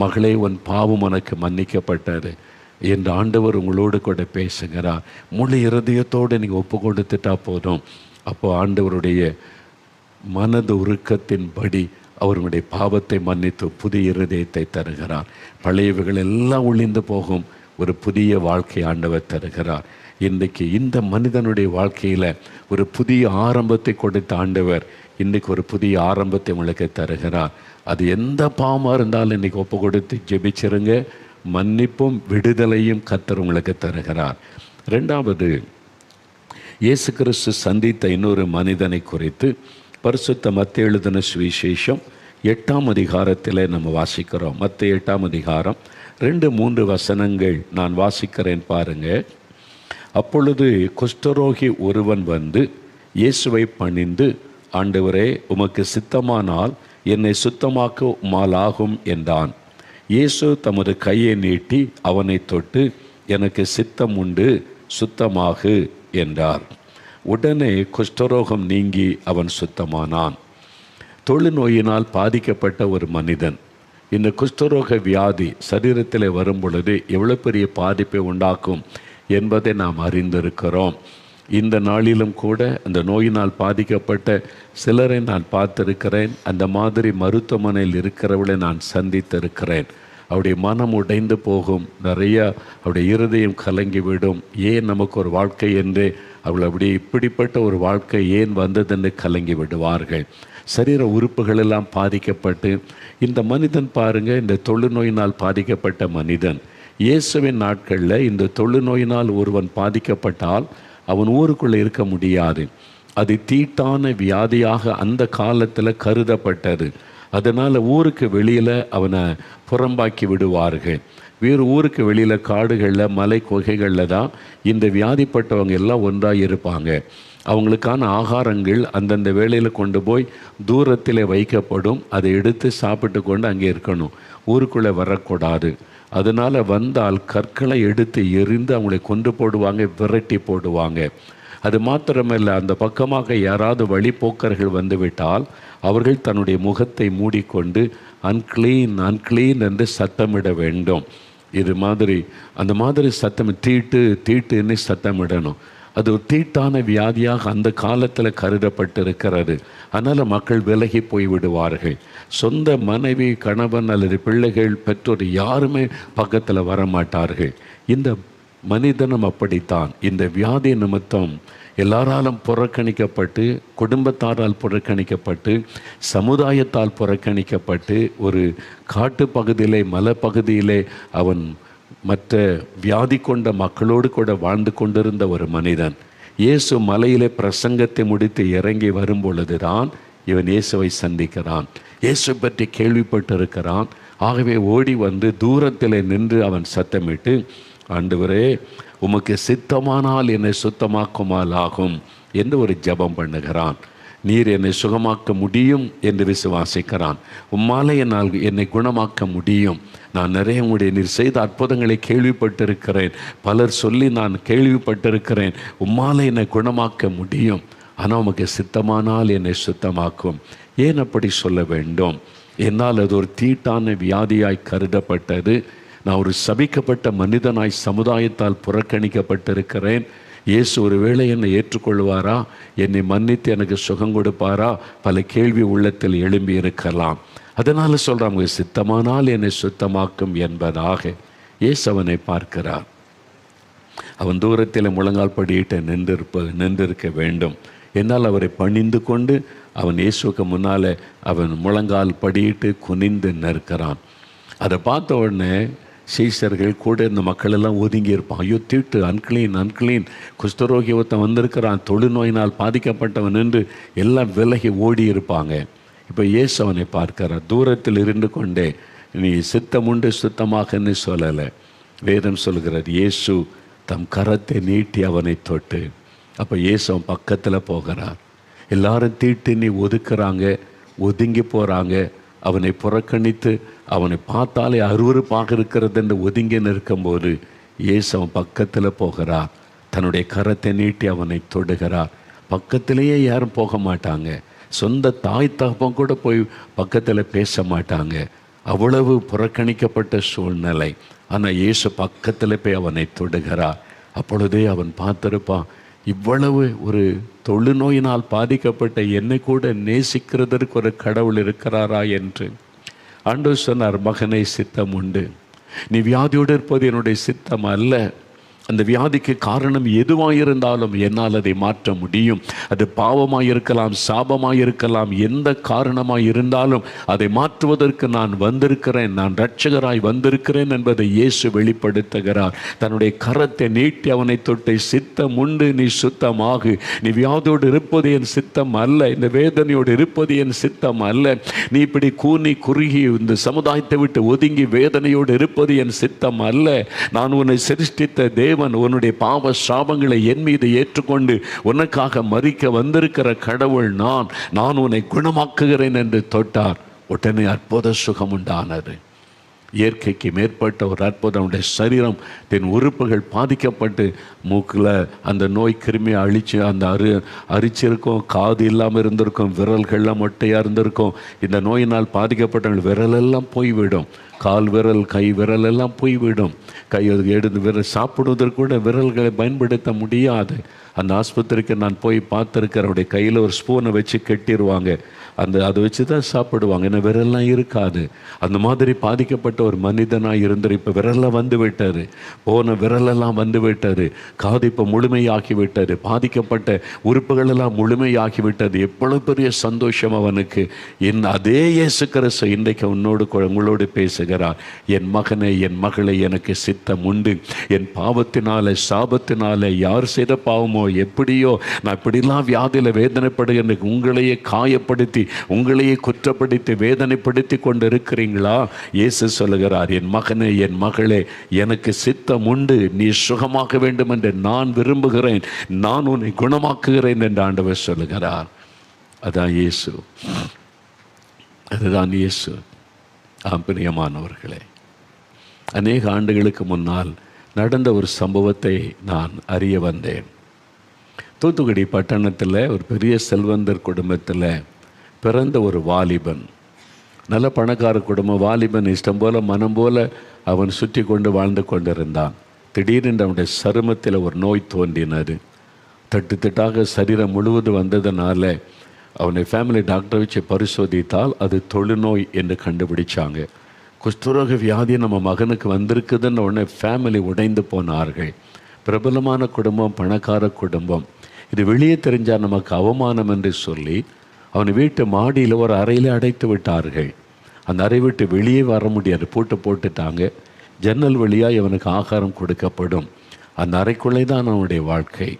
மகளே, உன் பாவம் உனக்கு மன்னிக்கப்பட்டது என்று ஆண்டவர் உங்களோடு கூட பேசுகிறார். முழு இருதயத்தோடு நீங்கள் ஒப்பு கொடுத்துட்டா போதும். அப்போது ஆண்டவருடைய மனது உருக்கத்தின்படி அவர்களுடைய பாவத்தை மன்னித்து புதிய இருதயத்தை தருகிறார். பழையவைகள் எல்லாம் ஒழிந்து போகும். ஒரு புதிய வாழ்க்கை ஆண்டவர் தருகிறார். இன்றைக்கு இந்த மனிதனுடைய வாழ்க்கையில் ஒரு புதிய ஆரம்பத்தை கொடுத்த ஆண்டவர் இன்றைக்கு ஒரு புதிய ஆரம்பத்தை உங்களுக்கு தருகிறார். அது எந்த பாவமாக இருந்தாலும் இன்றைக்கி ஒப்பு கொடுத்து ஜெபிச்சிருங்க. மன்னிப்பும் விடுதலையும் கர்த்தர் உங்களுக்கு தருகிறார். ரெண்டாவது, இயேசு கிறிஸ்து சந்தித்த இன்னொரு மனிதனை குறித்து பரிசுத்த மத்தேயு எழுதின சுவிசேஷம் 8ஆம் அதிகாரத்தில் நம்ம வாசிக்கிறோம். மத்தேயு 8ஆம் அதிகாரம் 2-3 வசனங்கள் நான் வாசிக்கிறேன் பாருங்க. அப்பொழுது குஷ்டரோகி ஒருவன் வந்து இயேசுவை பணிந்து, ஆண்டவரே, உமக்கு சித்தமானால் என்னை சுத்தமாக்க உம்மாலாகும் என்றான். இயேசு தமது கையை நீட்டி அவனை தொட்டு, எனக்கு சித்தம் உண்டு, சுத்தமாகு என்றார். உடனே குஷ்டரோகம் நீங்கி அவன் சுத்தமானான். தொழுநோயினால் பாதிக்கப்பட்ட ஒரு மனிதன். இந்த குஷ்டரோக வியாதி சரீரத்தில் வரும் பொழுது எவ்வளோ பெரிய பாதிப்பை உண்டாக்கும் என்பதை நாம் அறிந்திருக்கிறோம். இந்த நாளிலும் கூட அந்த நோயினால் பாதிக்கப்பட்ட சிலரை நான் பார்த்திருக்கிறேன். அந்த மாதிரி மருத்துவமனையில் இருக்கிறவளை நான் சந்தித்திருக்கிறேன். அவருடைய மனம் உடைந்து போகும். நிறையா அவருடைய இருதயம் கலங்கிவிடும். ஏன் நமக்கு ஒரு வாழ்க்கை என்று அவள் அப்படி இப்படிப்பட்ட ஒரு வாழ்க்கை ஏன் வந்ததென்று கலங்கி விடுவார்கள். சரீர உறுப்புகளெல்லாம் பாதிக்கப்பட்டு இந்த மனிதன் பாருங்கள், இந்த தொழுநோயினால் பாதிக்கப்பட்ட மனிதன். இயேசுவின் நாட்களில் இந்த தொழுநோயினால் ஒருவன் பாதிக்கப்பட்டால் அவன் ஊருக்குள்ளே இருக்க முடியாது. அது தீட்டான வியாதியாக அந்த காலத்தில் கருதப்பட்டது. அதனால் ஊருக்கு வெளியில் அவனை புறம்பாக்கி விடுவார்கள். வேறு ஊருக்கு வெளியில் காடுகளில் மலை குகைகளில் தான் இந்த வியாதிப்பட்டவங்க எல்லாம் ஒன்றாக இருப்பாங்க. அவங்களுக்கான ஆகாரங்கள் அந்தந்த வேளையில் கொண்டு போய் தூரத்தில் வைக்கப்படும். அதை எடுத்து சாப்பிட்டு கொண்டு அங்கே இருக்கணும். ஊருக்குள்ளே வரக்கூடாது. அதனால் வந்தால் கற்களை எடுத்து எறிந்து அவங்களை கொண்டு போடுவாங்க, விரட்டி போடுவாங்க. அது மாத்திரமல்ல, அந்த பக்கமாக யாராவது வழிபோக்கர்கள் வந்துவிட்டால் அவர்கள் தன்னுடைய முகத்தை மூடிக்கொண்டு அன்க்ளீன் அன்க்ளீன் என்று சத்தமிட வேண்டும். இது மாதிரி அந்த மாதிரி சத்தம் தீட்டுன்னு சத்தமிடணும். அது ஒரு தீட்டான வியாதியாக அந்த காலத்தில் கருதப்பட்டிருக்கிறது. அதனால் மக்கள் விலகி போய்விடுவார்கள். சொந்த மனைவி, கணவன் அல்லது பிள்ளைகள், பெற்றோர் யாருமே பக்கத்தில் வரமாட்டார்கள். இந்த மனிதனும் அப்படித்தான். இந்த வியாதி நிமித்தம் எல்லாராலும் புறக்கணிக்கப்பட்டு, குடும்பத்தாரால் புறக்கணிக்கப்பட்டு, சமுதாயத்தால் புறக்கணிக்கப்பட்டு, ஒரு காட்டு பகுதியிலே, மலைப்பகுதியிலே அவன் மற்ற வியாதி கொண்ட மக்களோடு கூட வாழ்ந்து கொண்டிருந்த ஒரு மனிதன். இயேசு மலையிலே பிரசங்கத்தை முடித்து இறங்கி வரும் பொழுதுதான் இவன் இயேசுவை சந்திக்கிறான். இயேசு பற்றி கேள்விப்பட்டிருக்கிறான். ஆகவே ஓடி வந்து தூரத்தில் நின்று அவன் சத்தமிட்டு, ஆண்டவரே, உமக்கு சித்தமானால் என்னை சுத்தமாக்குமால் ஆகும் என்று ஒரு ஜெபம் பண்ணுகிறான். நீர் என்னை சுகமாக்க முடியும் என்று விசுவாசிக்கிறான். உம்மாலே என்னால் என்னை குணமாக்க முடியும். நான் நிறைய நீர் செய்த அற்புதங்களை கேள்விப்பட்டிருக்கிறேன். பலர் சொல்லி நான் கேள்விப்பட்டிருக்கிறேன். உம்மாலே என்னை குணமாக்க முடியும். ஆனால் உமக்கு சித்தமானால் என்னை சுத்தமாக்கும். ஏன் அப்படி சொல்ல வேண்டும்? என்னால் அது ஒரு தீட்டான வியாதியாய் கருதப்பட்டது. நான் ஒரு சபிக்கப்பட்ட மனிதனாய் சமுதாயத்தால் புறக்கணிக்கப்பட்டிருக்கிறேன். இயேசு ஒருவேளை என்னை ஏற்றுக்கொள்வாரா, என்னை மன்னித்து எனக்கு சுகம் கொடுப்பாரா, பல கேள்வி உள்ளத்தில் எழும்பி இருக்கலாம். அதனால் சொல்கிறாங்க, சித்தமானால் என்னை சுத்தமாக்கும் என்பதாக. இயேசு அவனை பார்க்கிறார். அவன் தூரத்தில் முழங்கால் படியிட்டு நின்றிருக்க வேண்டும். என்னால் அவரை பணிந்து கொண்டு அவன் இயேசுக்கு முன்னால் அவன் முழங்கால் படியிட்டு குனிந்து நிற்கிறான். அதை பார்த்த உடனே சீசர்கள் கூட இந்த மக்கள் எல்லாம் ஒதுங்கி இருப்பான். ஐயோ, தீட்டு, அன்கிளீன், குஷ்டரோகி ஒருத்தன் வந்திருக்கிறான், தொழுநோயினால் பாதிக்கப்பட்டவன் என்று எல்லாம் விலகி ஓடி இருப்பாங்க. இப்போ இயேசு அவனை பார்க்கிறார். தூரத்தில் இருந்து கொண்டே, நீ சித்தம் உண்டு சுத்தமாகன்னு சொல்லலை. வேதம் சொல்கிறது, இயேசு தம் கரத்தை நீட்டி அவனை தொட்டு. அப்போ இயேசு அவன் பக்கத்தில் போகிறார். எல்லாரும் தீட்டு நீ ஒதுக்குறாங்க, ஒதுங்கி போகிறாங்க. அவனை புறக்கணித்து அவனை பார்த்தாலே அருவருப்பாக இருக்கிறது என்று ஒதுங்கி நிற்கும்போது இயேசு அவன் பக்கத்தில் போகிறார். தன்னுடைய கரத்தை நீட்டி அவனை தொடுகிறார். பக்கத்திலேயே யாரும் போக மாட்டாங்க. சொந்த தாய் தகப்பன் கூட போய் பக்கத்தில் பேச மாட்டாங்க. அவ்வளவு புறக்கணிக்கப்பட்ட சூழ்நிலை. ஆனால் இயேசு பக்கத்தில் போய் அவனை தொடுகிறார். அப்பொழுதே அவன் பார்த்திருப்பான், இவ்வளவு ஒரு தொழுநோயினால் பாதிக்கப்பட்ட என்னை கூட நேசிக்கிறதற்கு ஒரு கடவுள் இருக்கிறாரா என்று. ஆண்டவர் சொன்னார், மகனை, சித்தம் உண்டு. நீ வியாதியோடு இருப்பது என்னுடைய சித்தம் அல்ல. அந்த வியாதிக்கு காரணம் எதுவாக இருந்தாலும் என்னால் அதை மாற்ற முடியும். அது பாவமாக இருக்கலாம், சாபமாக இருக்கலாம், எந்த காரணமாக இருந்தாலும் அதை மாற்றுவதற்கு நான் வந்திருக்கிறேன், நான் இரட்சகராய் வந்திருக்கிறேன் என்பதை இயேசு வெளிப்படுத்துகிறார். தன்னுடைய கரத்தை நீட்டி அவனை தொட்டு, சித்தம் உண்டு, நீ சுத்தமாகு. நீ வியாதியோடு இருப்பது என் சித்தம் அல்ல, இந்த வேதனையோடு இருப்பது என் சித்தம் அல்ல. நீ இப்படி கூனி குறுகி இந்த சமுதாயத்தை விட்டு ஒதுங்கி வேதனையோடு இருப்பது என் சித்தம் அல்ல. நான் உன்னை சிருஷ்டித்த தேவன், உன்னுடைய பாவ சாபங்களை என் மீது ஏற்றுக்கொண்டு உனக்காக மரிக்க வந்திருக்கிற கடவுள் நான் உன்னை குணமாக்குகிறேன் என்று தொட்டார். உடனே அற்புத சுகம் உண்டானது. இயற்கைக்கு மேற்பட்ட ஒரு அற்புதம். அவனுடைய சரீரம், தென் உறுப்புகள் பாதிக்கப்பட்டு மூக்கில் அந்த நோய் கிருமியை அழித்து அந்த அரிச்சிருக்கும், காது இல்லாமல் இருந்திருக்கும், விரல்கள்லாம் மொட்டையாக இருந்திருக்கும். இந்த நோயினால் பாதிக்கப்பட்டவங்க விரலெல்லாம் போய்விடும். கால் விரல், கை விரல் எல்லாம் போய்விடும். கை எடுத்து விரல் சாப்பிடுவதற்கு கூட விரல்களை பயன்படுத்த முடியாது. அந்த ஆஸ்பத்திரிக்கு நான் போய் பார்த்துருக்கிறேன். அவருடைய கையில் ஒரு ஸ்பூனை வச்சு கட்டிடுவாங்க. அதை வச்சு தான் சாப்பிடுவாங்க. ஏன்னா விரல்லாம் இருக்காது. அந்த மாதிரி பாதிக்கப்பட்ட ஒரு மனிதனாக இருந்தார். இப்போ விரலாம் வந்து விட்டார், போன விரலெல்லாம் வந்து விட்டார். காது இப்போ முழுமையாகி விட்டார். பாதிக்கப்பட்ட உறுப்புகளெல்லாம் முழுமையாகி விட்டது. எவ்வளவு பெரிய சந்தோஷம் அவனுக்கு. அதே இயேசு கிறிஸ்து இன்றைக்கு உங்களோடு பேசுகிறார். என் மகனை, என் மகளை, எனக்கு சித்தம் உண்டு. என் பாவத்தினால, சாபத்தினால, யார் செய்த பாவமோ எப்படியோ நான் இப்படிலாம் வியாதியில் வேதனைப்படுகிற உங்களையே காயப்படுத்தி, உங்களையே குற்றப்படுத்தி வேதனைப்படுத்தி கொண்டு இருக்கிறீங்களா? இயேசு சொல்லுகிறார், என் மகனே, என் மகளே, எனக்கு சித்தம் உண்டு. நீ சுகமாக வேண்டும் என்று நான் விரும்புகிறேன். நான் உன்னை குணமாக்குகிறேன் என்று ஆண்டவர் சொல்லுகிறார். அதான் இயேசு, அதுதான் இயேசு. பிரியமானவர்களே, அநேக ஆண்டுகளுக்கு முன்னால் நடந்த ஒரு சம்பவத்தை நான் அறிய வந்தேன். தூத்துக்குடி பட்டணத்தில் ஒரு பெரிய செல்வந்தர் குடும்பத்தில் பிறந்த ஒரு வாலிபன், நல்ல பணக்கார குடும்பம். வாலிபன் இஷ்டம் போல, மனம் போல அவன் சுற்றி கொண்டு வாழ்ந்து கொண்டிருந்தான். திடீரென்று அவனுடைய சருமத்தில் ஒரு நோய் தோன்றினது. தட்டு தட்டாக சரீரம் முழுவதும் வந்ததுனால அவனை ஃபேமிலி டாக்டரை வச்சு பரிசோதித்தால் அது தொழுநோய் என்று கண்டுபிடிச்சாங்க. குஷ்டரோக வியாதி நம்ம மகனுக்கு வந்திருக்குதுன்னு உடனே ஃபேமிலி உடைந்து போனார்கள். பிரபலமான குடும்பம், பணக்கார குடும்பம். இது வெளியே தெரிஞ்சால் நமக்கு அவமானம் என்று சொல்லி அவனை வீட்டு மாடியில் ஒரு அறையில் அடைத்து விட்டார்கள். அந்த அறை விட்டு வெளியே வர முடியாது, பூட்டு போட்டுட்டாங்க. ஜன்னல் வழியாக இவனுக்கு ஆகாரம் கொடுக்கப்படும். அந்த அறைக்குள்ளே தான் அவனுடைய வாழ்க்கை.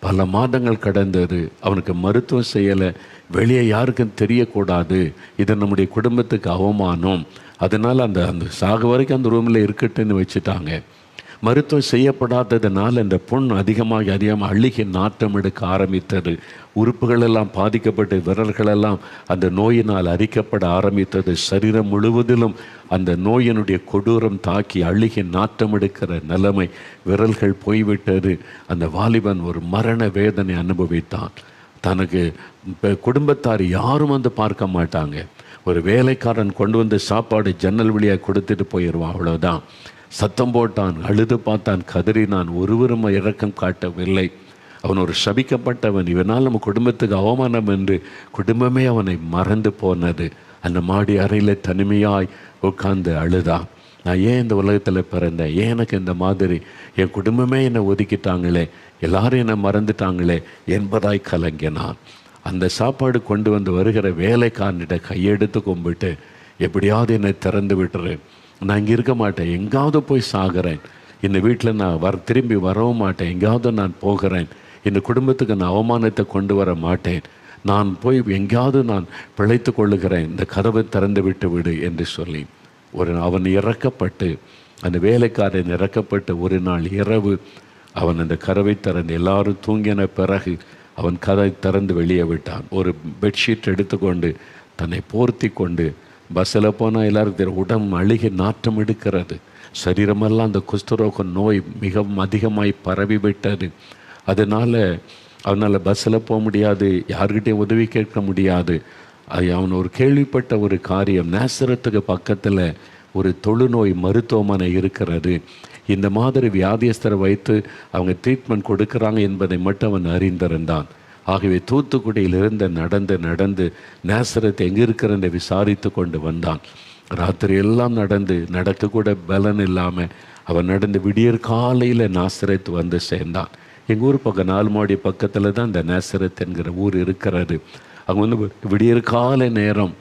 பல மாதங்கள் கடந்தது. அவனுக்கு மருத்துவம் செய்யலை. வெளியே யாருக்கும் தெரியக்கூடாது, இது நம்முடைய குடும்பத்துக்கு அவமானம். அதனால் அந்த சாகு வரைக்கும் அந்த ரூமில் இருக்கட்டுன்னு வச்சுட்டாங்க. மருத்துவம் செய்யப்படாததுனால் அந்த புண் அதிகமாக அழுகி நாட்டம் எடுக்க ஆரம்பித்தது. உறுப்புகளெல்லாம் பாதிக்கப்பட்டு விரல்களெல்லாம் அந்த நோயினால் அரிக்கப்பட ஆரம்பித்தது. சரீரம் முழுவதிலும் அந்த நோயினுடைய கொடூரம் தாக்கி அழுகி நாட்டம் எடுக்கிற நிலைமை, விரல்கள் போய்விட்டது. அந்த வாலிபன் ஒரு மரண வேதனை அனுபவித்தான். தனக்கு குடும்பத்தார் யாரும் வந்து பார்க்க மாட்டாங்க. ஒரு வேலைக்காரன் கொண்டு வந்து சாப்பாடு ஜன்னல் வழியாக கொடுத்துட்டு போயிடுவான், அவ்வளோதான். சத்தம் போட்டான், அழுது பார்த்தான், கதறினான், ஒருவரும் இரக்கம் காட்டவில்லை. அவன் ஒரு சபிக்கப்பட்டவன், இவனால் நம்ம குடும்பத்துக்கு அவமானம் என்று குடும்பமே அவனை மறந்து போனது. அந்த மாடி அறையில் தனிமையாய் உட்கார்ந்து அழுதான். நான் ஏன் இந்த உலகத்தில் பிறந்தேன், ஏன் எனக்கு இந்த மாதிரி, என் குடும்பமே என்னை ஒதுக்கிட்டாங்களே, எல்லாரும் என்னை மறந்துட்டாங்களே என்பதாய் கலங்கினான். அந்த சாப்பாடு கொண்டு வந்து வருகிற வேலைக்காரனிட கையெடுத்து கும்பிட்டு, எப்படியாவது என்னை திறந்து விட்டுரு, நான் இங்கே இருக்க மாட்டேன், எங்காவது போய் சாகிறேன், இந்த வீட்டில் நான் திரும்பி வரவும் மாட்டேன், எங்கேயாவது நான் போகிறேன், இந்த குடும்பத்துக்கு நான் அவமானத்தை கொண்டு வர மாட்டேன், நான் போய் எங்கேயாவது நான் பிழைத்து கொள்ளுகிறேன், இந்த கதவை திறந்து விட்டு விடு என்று சொல்லி அவன் இறக்கப்பட்டு, அந்த வேலைக்காரன் இறக்கப்பட்டு ஒரு நாள் இரவு அவன் அந்த கதவை திறந்து, எல்லாரும் தூங்கின பிறகு அவன் கதை திறந்து வெளியே விட்டான். ஒரு பெட்ஷீட் எடுத்துக்கொண்டு தன்னை போர்த்தி கொண்டு பஸ்ஸில் போனால் எல்லாருக்கும் உடம்பு அழுகி நாற்றம் எடுக்கிறது. சரீரமெல்லாம் அந்த குஷ்டரோக நோய் மிகவும் அதிகமாய் பரவி விட்டது. அவனால் பஸ்ஸில் போக முடியாது, யார்கிட்டையும் உதவி கேட்க முடியாது. அவன் ஒரு கேள்விப்பட்ட ஒரு காரியம், நேசரத்துக்கு பக்கத்தில் ஒரு தொழுநோய் மருத்துவமனை இருக்கிறது, இந்த மாதிரி வியாதியஸ்தரை வைத்து அவங்க ட்ரீட்மெண்ட் கொடுக்குறாங்க என்பதை மட்டும் அவன் அறிந்திருந்தான். ஆகவே தூத்துக்குடியிலிருந்து நடந்து நேசரத்தை எங்கே இருக்கிறத விசாரித்து கொண்டு வந்தான். ராத்திரி எல்லாம் நடக்கக்கூட பலன் இல்லாமல் அவன் நடந்து விடியற் காலையில் நாசரத் வந்து சேர்ந்தான். எங்கள் ஊர் பக்கம் 4 மாடி பக்கத்தில் தான் இந்த நேசரத் என்கிற ஊர் இருக்கிறது. அங்கே வந்து விடியற் காலை நேரம்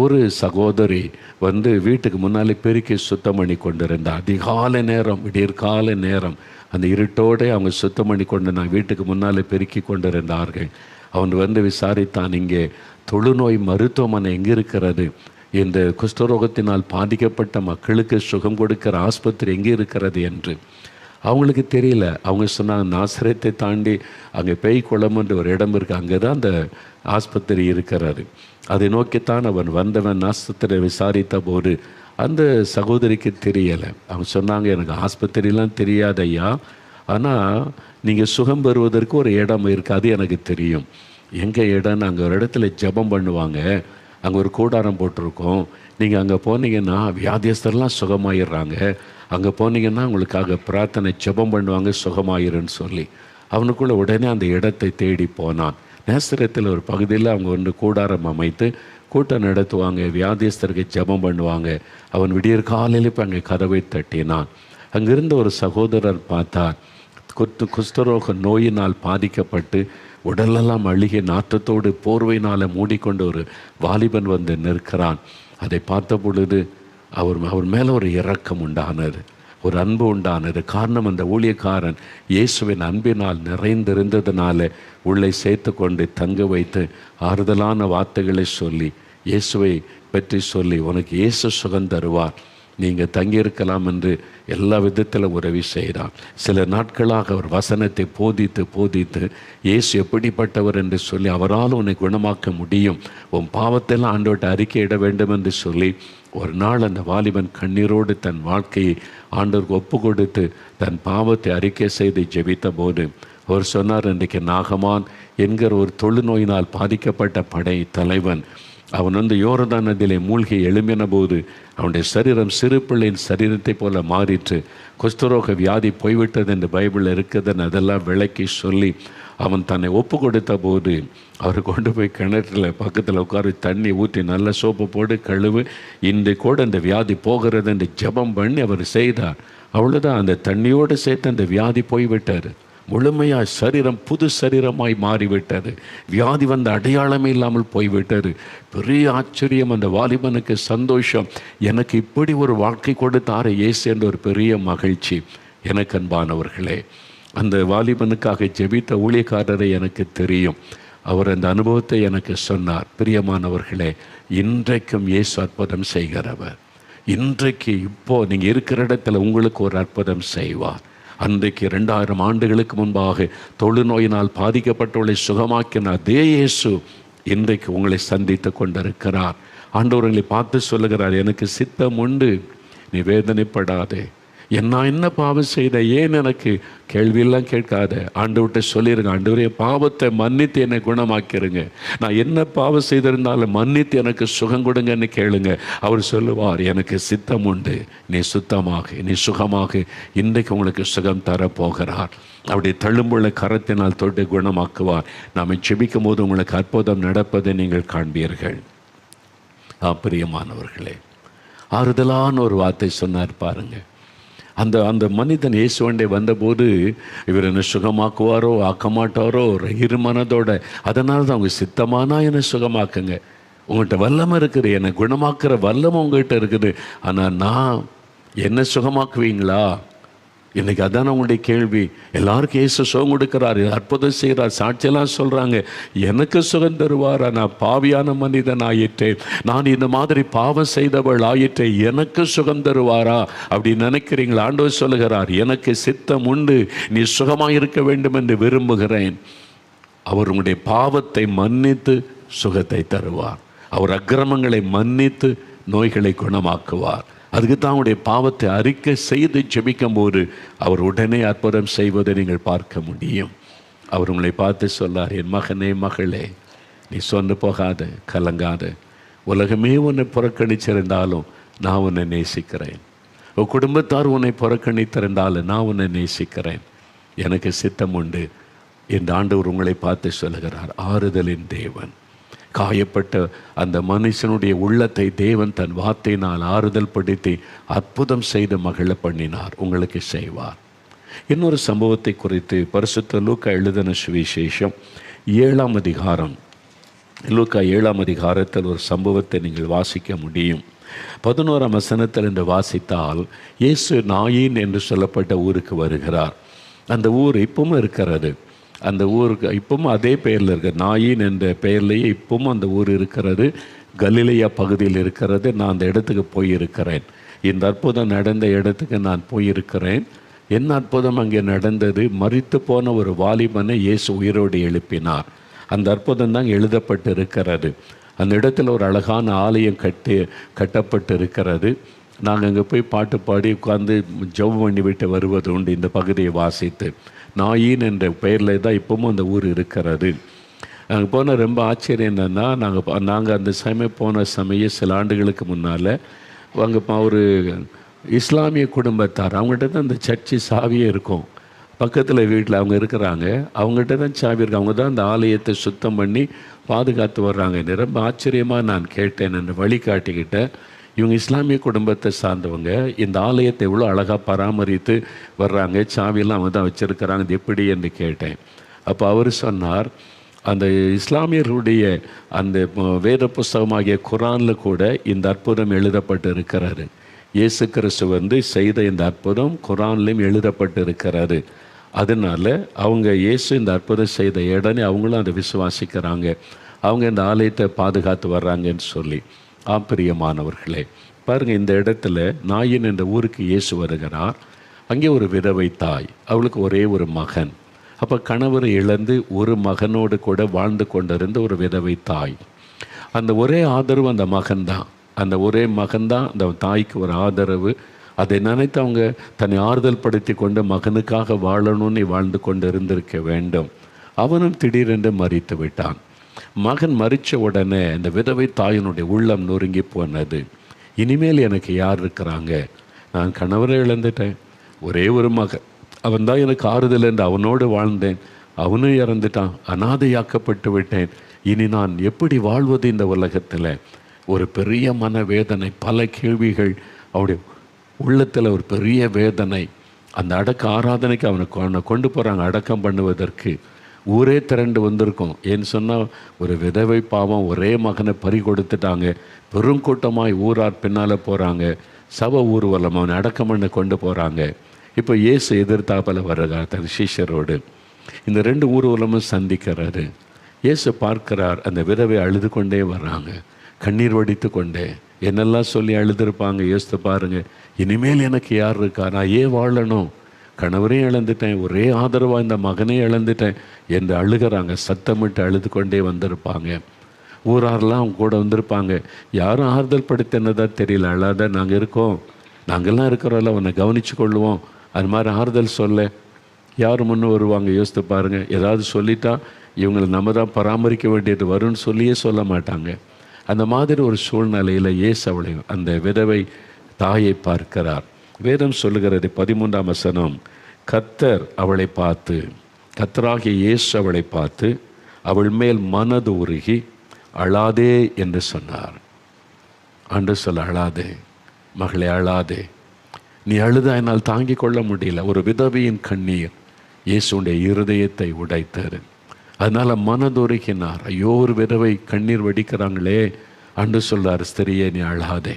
ஒரு சகோதரி வந்து வீட்டுக்கு முன்னாலே பெருக்கி சுத்தம் பண்ணி கொண்டிருந்தா. அதிகாலை நேரம், விடியற்காலை நேரம், அந்த இருட்டோடு அவங்க சுத்தம் பண்ணி கொண்டு நான் வீட்டுக்கு முன்னாலே பெருக்கி கொண்டிருந்தார்கள். அவன் வந்து விசாரித்தான், இங்கே தொழுநோய் மருத்துவமனை எங்கே இருக்கிறது, இந்த குஷ்டரோகத்தினால் பாதிக்கப்பட்ட மக்களுக்கு சுகம் கொடுக்கிற ஆஸ்பத்திரி எங்கே இருக்கிறது என்று. அவங்களுக்கு தெரியல. அவங்க சொன்னாங்க, நாசரத்தை தாண்டி அங்கே பேய் குளம்ன்ற ஒரு இடம் இருக்குது, அங்கே தான் அந்த ஆஸ்பத்திரி இருக்கிறது. அதை நோக்கித்தான் அவன் வந்தவன். ஆஸ்பத்திரியை விசாரித்த போது அந்த சகோதரிக்கு தெரியலை. அவங்க சொன்னாங்க, எனக்கு ஆஸ்பத்திரிலாம் தெரியாது ஐயா, ஆனால் நீங்கள் சுகம் பெறுவதற்கு ஒரு இடம் இருக்குது, அது எனக்கு தெரியும். எங்கே இடம்னு, அங்கே ஒரு இடத்துல ஜெபம் பண்ணுவாங்க, அங்கே ஒரு கூடாரம் போட்டிருக்கோம், நீங்கள் அங்கே போனீங்கன்னா வியாதியஸ்தர்லாம் சுகமாயிடுறாங்க, அங்கே போனீங்கன்னா உங்களுக்காக பிரார்த்தனை ஜெபம் பண்ணுவாங்க, சுகமாயிருன்னு சொல்லி அவனுக்குள்ளே உடனே அந்த இடத்தை தேடி போனான். நேசரத்தில் ஒரு பகுதியில் அவங்க வந்து கூடாரம் அமைத்து கூட்டம் நடத்துவாங்க, வியாதியஸ்தருக்கு ஜெபம் பண்ணுவாங்க. அவன் விடியற் காலையில் இப்போ அங்கே கதவை தட்டினான். அங்கிருந்த ஒரு சகோதரர் பார்த்தார், குஷ்டரோக நோயினால் பாதிக்கப்பட்டு உடலெல்லாம் அழுகிய நாற்றத்தோடு போர்வையினால் மூடிக்கொண்டு ஒரு வாலிபன் வந்து நிற்கிறான். அதை பார்த்த பொழுது அவர் மேலே ஒரு இரக்கம் உண்டானது, ஒரு அன்பு உண்டானது. காரணம், அந்த ஊழியக்காரன் இயேசுவின் அன்பினால் நிறைந்திருந்ததுனால உள்ளே சேர்த்து கொண்டு தங்க வைத்து ஆறுதலான வார்த்தைகளை சொல்லி இயேசுவை பற்றி சொல்லி, உனக்கு இயேசு சுகம் தருவார், நீங்கள் தங்கியிருக்கலாம் என்று எல்லா விதத்தில் உதவி செய்கிறான். சில நாட்களாக அவர் வசனத்தை போதித்து இயேசு எப்படிப்பட்டவர் என்று சொல்லி, அவரால் உன்னை குணமாக்க முடியும், உன் பாவத்தெல்லாம் ஆண்டவர்கிட்ட அறிக்கையிட வேண்டும் என்று சொல்லி, ஒரு நாள் அந்த வாலிபன் கண்ணீரோடு தன் வாழ்க்கையை ஆண்டவருக்கு ஒப்பு கொடுத்து தன் பாவத்தை அறிக்கை செய்து ஜெபித்த போது அவர் சொன்னார், இன்றைக்கு நாகமான் என்கிற ஒரு தொழுநோயினால் பாதிக்கப்பட்ட படை தலைவன், அவன் வந்து யோர்தான் நதியிலே மூழ்கி எழும்பின போது அவனுடைய சரீரம் சிறு பிள்ளையின் சரீரத்தை போல மாறிற்று, குஷ்டரோக வியாதி போய்விட்டது என்று பைபிளில் இருக்குதுன்னு அதெல்லாம் விளக்கி சொல்லி அவன் தன்னை ஒப்பு கொடுத்த போது அவர் கொண்டு போய் கிணற்றில் பக்கத்தில் உட்கார தண்ணி ஊற்றி நல்ல சோப்பு போட்டு கழுவு, இன்று கூட அந்த வியாதி போகிறது என்று ஜெபம் பண்ணி அவர் செய்தார். அவ்வளோதான், அந்த தண்ணியோடு சேர்த்து அந்த வியாதி போய்விட்டார். முழுமையாய் சரீரம் புது சரீரமாய் மாறிவிட்டது. வியாதி வந்த அடையாளமே இல்லாமல் போய்விட்டது. பெரிய ஆச்சரியம், அந்த வாலிபனுக்கு சந்தோஷம், எனக்கு இப்படி ஒரு வாழ்க்கை கொடுத்தார இயேசு என்ற ஒரு பெரிய மகிழ்ச்சி. எனக்கு அன்பானவர்களே, அந்த வாலிபனுக்காக ஜெபித்த ஊழியக்காரரை எனக்கு தெரியும். அவர் அந்த அனுபவத்தை எனக்கு சொன்னார். பிரியமானவர்களே, இன்றைக்கும் இயேசு அற்புதம் செய்கிறவர். இன்றைக்கு இப்போ நீங்கள் இருக்கிற இடத்துல உங்களுக்கு ஒரு அற்புதம் செய்வார். அன்றைக்கு 2000 ஆண்டுகளுக்கு முன்பாக தொழுநோயினால் பாதிக்கப்பட்டவர்களை சுகமாக்கின அதே இயேசு இன்றைக்கு உங்களை சந்தித்து கொண்டிருக்கிறார். ஆண்டவர்களை பார்த்து சொல்லுகிறார், எனக்கு சித்தம் உண்டு, நீ வேதனைப்படாதே. நான் என்ன பாவம் செய்த, ஏன் எனக்கு கேள்வியெல்லாம் கேட்காத. ஆண்டவர்கிட்ட சொல்லிடுங்க, ஆண்டவரே பாவத்தை மன்னித்து என்னை குணமாக்கிருங்க, நான் என்ன பாவம் செய்திருந்தாலும் மன்னித்து எனக்கு சுகம் கொடுங்கன்னு கேளுங்க. அவர் சொல்லுவார், எனக்கு சித்தம் உண்டு, நீ சுத்தமாக, நீ சுகமாக. இன்றைக்கு உங்களுக்கு சுகம் தரப்போகிறார். அப்படி தழும்புள்ள கரத்தினால் தொட்டு குணமாக்குவார். நாம் செபிக்கும் போது உங்களுக்கு அற்புதம் நடப்பதை நீங்கள் காண்பீர்கள். பிரியமானவர்களே, ஆறுதலான ஒரு வார்த்தை சொன்னார் பாருங்க. அந்த மனிதன் இயேசுவண்டே வந்தபோது இவர் என்ன சுகமாக்குவாரோ ஆக்க மாட்டாரோ இருமனதோட, அதனால தான் அவங்க சித்தமானா என்னை சுகமாக்குங்க, உங்கள்கிட்ட வல்லமை இருக்குது, என்னை குணமாக்குற வல்லமை உங்கள்கிட்ட இருக்குது, ஆனால் நான் என்ன சுகமாக்குவீங்களா? இன்றைக்கி அதான உங்களுடைய கேள்வி. எல்லாருக்கும் இயேசு சுகம் கொடுக்குறார், அற்புதம் செய்கிறார், சாட்சியெல்லாம் சொல்கிறாங்க. எனக்கு சுகம் தருவாரா? நான் பாவியான மனிதன் ஆயிட்டேன், நான் இந்த மாதிரி பாவம் செய்தவள் ஆயிட்டேன், எனக்கு சுகம் தருவாரா அப்படி நினைக்கிறீங்களா? ஆண்டவர் சொல்லுகிறார், எனக்கு சித்தம் உண்டு, நீ சுகமாக இருக்க வேண்டும் என்று விரும்புகிறேன். அவர் உங்களுடைய பாவத்தை மன்னித்து சுகத்தை தருவார். அவர் அக்கிரமங்களை மன்னித்து நோய்களை குணமாக்குவார். அதுக்கு தான் அவருடைய பாவத்தை அறிக்கை செய்து ஜெபிக்கும் போது அவர் உடனே அற்புதம் செய்வதை நீங்கள் பார்க்க முடியும். அவர் உங்களை பார்த்து சொல்லார், என் மகனே மகளே, நீ சொன்னு போகாத, கலங்காத. உலகமே உன்னை புறக்கணிச்சிருந்தாலும் நான் உன்னை நேசிக்கிறேன். உன் குடும்பத்தார் உன்னை புறக்கணித்திருந்தாலும் நான் உன்னை நேசிக்கிறேன். எனக்கு சித்தம் உண்டு என்று ஆண்டவர் உங்களை பார்த்து சொல்லுகிறார். ஆறுதலின் தேவன். காயப்பட்ட அந்த மனுஷனுடைய உள்ளத்தை தேவன் தன் வார்த்தையினால் ஆறுதல் படுத்தி அற்புதம் செய்து மகிழ பண்ணினார். உங்களுக்கு செய்வார். இன்னொரு சம்பவத்தை குறித்து பரிசுத்த லூக்கா எழுதின சுவிசேஷம் 7ஆம் அதிகாரம், லூக்கா 7ஆம் அதிகாரத்தில் ஒரு சம்பவத்தை நீங்கள் வாசிக்க முடியும். 11ஆம் வசனத்தில் என்று வாசித்தால், இயேசு நாயின் என்று சொல்லப்பட்ட ஊருக்கு வருகிறார். அந்த ஊர் இப்பவும் இருக்கிறது. அந்த ஊருக்கு இப்பவும் அதே பெயரில் இருக்கிற நாயின் என்ற பெயர்லேயே இப்பவும் அந்த ஊர் இருக்கிறது. கலிலேயா பகுதியில் இருக்கிறது. நான் அந்த இடத்துக்கு போயிருக்கிறேன். இந்த அற்புதம் நடந்த இடத்துக்கு நான் போயிருக்கிறேன். என்ன அற்புதம் அங்கே நடந்தது? மரித்து போன ஒரு வாலிபனை இயேசு உயிரோடு எழுப்பினார். அந்த அற்புதம் தான் எழுதப்பட்டு இருக்கிறது. அந்த இடத்துல ஒரு அழகான ஆலயம் கட்டப்பட்டு இருக்கிறது. நாங்கள் அங்கே போய் பாட்டு பாடி உட்கார்ந்து ஜெபம் பண்ணி விட்டு வருவது உண்டு. இந்த பகுதியை வாசித்து நாயின் என்ற பெயரில் தான் இப்பவும் அந்த ஊர் இருக்கிறது. நாங்கள் போன ரொம்ப ஆச்சரியம் என்னென்னா, நாங்கள் அந்த சமயம் போன சமயம் சில ஆண்டுகளுக்கு முன்னால் அங்கே ஒரு இஸ்லாமிய குடும்பத்தார், அவங்ககிட்ட தான் அந்த சர்ச்சு சாவியே இருக்கும். பக்கத்தில் வீட்டில் அவங்க இருக்கிறாங்க, அவங்ககிட்ட தான் சாவி இருக்குது. அவங்க தான் அந்த ஆலயத்தை சுத்தம் பண்ணி பாதுகாத்து வர்றாங்க. ரொம்ப ஆச்சரியமாக நான் கேட்டேன், என்னை வழிகாட்டிக்கிட்ட, இவங்க இஸ்லாமிய குடும்பத்தை சார்ந்தவங்க, இந்த ஆலயத்தை எவ்வளோ அழகாக பராமரித்து வர்றாங்க, சாவியெல்லாம் அவங்க தான் வச்சுருக்கிறாங்க, இது எப்படி என்று கேட்டேன். அப்போ அவர் சொன்னார், அந்த இஸ்லாமியர்களுடைய அந்த வேத புஸ்தகமாகிய குரானில் கூட இந்த அற்புதம் எழுதப்பட்டு இருக்கிறாரு. இயேசு கிறிஸ்து செய்த இந்த அற்புதம் குரான்லேயும் எழுதப்பட்டு இருக்கிறாரு. அதனால் அவங்க இயேசு இந்த அற்புதம் செய்த உடனே அவங்களும் அதை விசுவாசிக்கிறாங்க. அவங்க இந்த ஆலயத்தை பாதுகாத்து வர்றாங்கன்னு சொல்லி. பிரியமானவர்களே, பாருங்கள், இந்த இடத்துல நாயின் என்ற ஊருக்கு இயேசு வருகிறார். அங்கே ஒரு விதவை தாய், அவளுக்கு ஒரே ஒரு மகன். அப்போ கணவரை இழந்து ஒரு மகனோடு கூட வாழ்ந்து கொண்டிருந்த ஒரு விதவை தாய். அந்த ஒரே ஆதரவு அந்த மகன்தான். அந்த ஒரே மகன்தான் அந்த தாய்க்கு ஒரு ஆதரவு. அதை நினைத்து அவங்க தன்னை ஆறுதல் படுத்தி கொண்டு மகனுக்காக வாழணும்னு வாழ்ந்து கொண்டு இருந்திருக்க வேண்டும். அவனும் திடீரென்று மரித்து விட்டான். மகன் மரித்த உடனே இந்த விதவை தாயினுடைய உள்ளம் நொறுங்கி போனது. இனிமேல் எனக்கு யார் இருக்கிறாங்க? நான் கணவரை இழந்துட்டேன், ஒரே ஒரு மகன், அவன் தான் எனக்கு ஆறுதல் என்று அவனோடு வாழ்ந்தேன், அவனும் இறந்துட்டான், அனாதையாக்கப்பட்டு விட்டேன். இனி நான் எப்படி வாழ்வது இந்த உலகத்தில்? ஒரு பெரிய மனவேதனை, பல கேள்விகள். அவருடைய உள்ளத்தில் ஒரு பெரிய வேதனை. அந்த அடக்க ஆராதனைக்கு அவனை கொண்டு போகிறாங்க அடக்கம் பண்ணுவதற்கு. ஊரே திரண்டு வந்திருக்கும். ஏன்னு சொன்னால் ஒரு விதவை பாவம், ஒரே மகனை பறி கொடுத்துட்டாங்க. பெருங்கூட்டமாய் ஊரார் பின்னால் போகிறாங்க. சப ஊர்வலம் அவனை அடக்கம் பண்ண கொண்டு போகிறாங்க. இப்போ இயேசு எதிர்த்தாப்பில் வர்றார் தன் சீஷரோடு. இந்த 2 ஊர்வலமும் சந்திக்கிறாரு. இயேசு பார்க்கிறார், அந்த விதவை அழுது கொண்டே வர்றாங்க, கண்ணீர் வடித்து கொண்டே. என்னெல்லாம் சொல்லி அழுதுருப்பாங்க. யோசித்து பாருங்கள், இனிமேல் எனக்கு யார் இருக்கா, நான் ஏன் வாழணும், கணவரையும் இழந்துட்டேன், ஒரே ஆதரவாக இந்த மகனையும் இழந்துட்டேன் என்று அழுகிறாங்க. சத்தமிட்டு அழுது கொண்டே வந்திருப்பாங்க. ஊராரெலாம் அவங்க கூட வந்திருப்பாங்க. யாரும் ஆறுதல் படுத்தினதா தெரியல. அழாத, நாங்கள் இருக்கோம், நாங்கள்லாம் இருக்கிறோம்ல, உன்னை கவனித்து கொள்ளுவோம், அது மாதிரி ஆறுதல் சொல்ல யார் முன்னே வருவாங்க? யோசித்து பாருங்கள். ஏதாவது சொல்லிட்டா இவங்களை நம்ம தான் பராமரிக்க வேண்டியது வரும்னு சொல்லியே சொல்ல மாட்டாங்க. அந்த மாதிரி ஒரு சூழ்நிலையில் இயேசு அவளை, அந்த விதவை தாயை பார்க்கிறார். வேதம் சொல்லுகிறது 13ஆம் வசனம், கர்த்தர் அவளை பார்த்து, கர்த்தராகிய இயேசு அவளை பார்த்து அவள் மேல் மனது உருகி அழாதே என்று சொன்னார். அன்று சொல்ல, அழாதே மகளே, அழாதே, நீ அழுதா என்னால் தாங்கிக் கொள்ள முடியல. ஒரு விதவையின் கண்ணீர் இயேசுடைய இருதயத்தை உடைத்தது. அதனால் மனதுருகினார். ஐயோ, ஒரு விதவை கண்ணீர் வடிக்கிறாங்களே. அன்று சொல்றார், ஸ்திரியே நீ அழாதே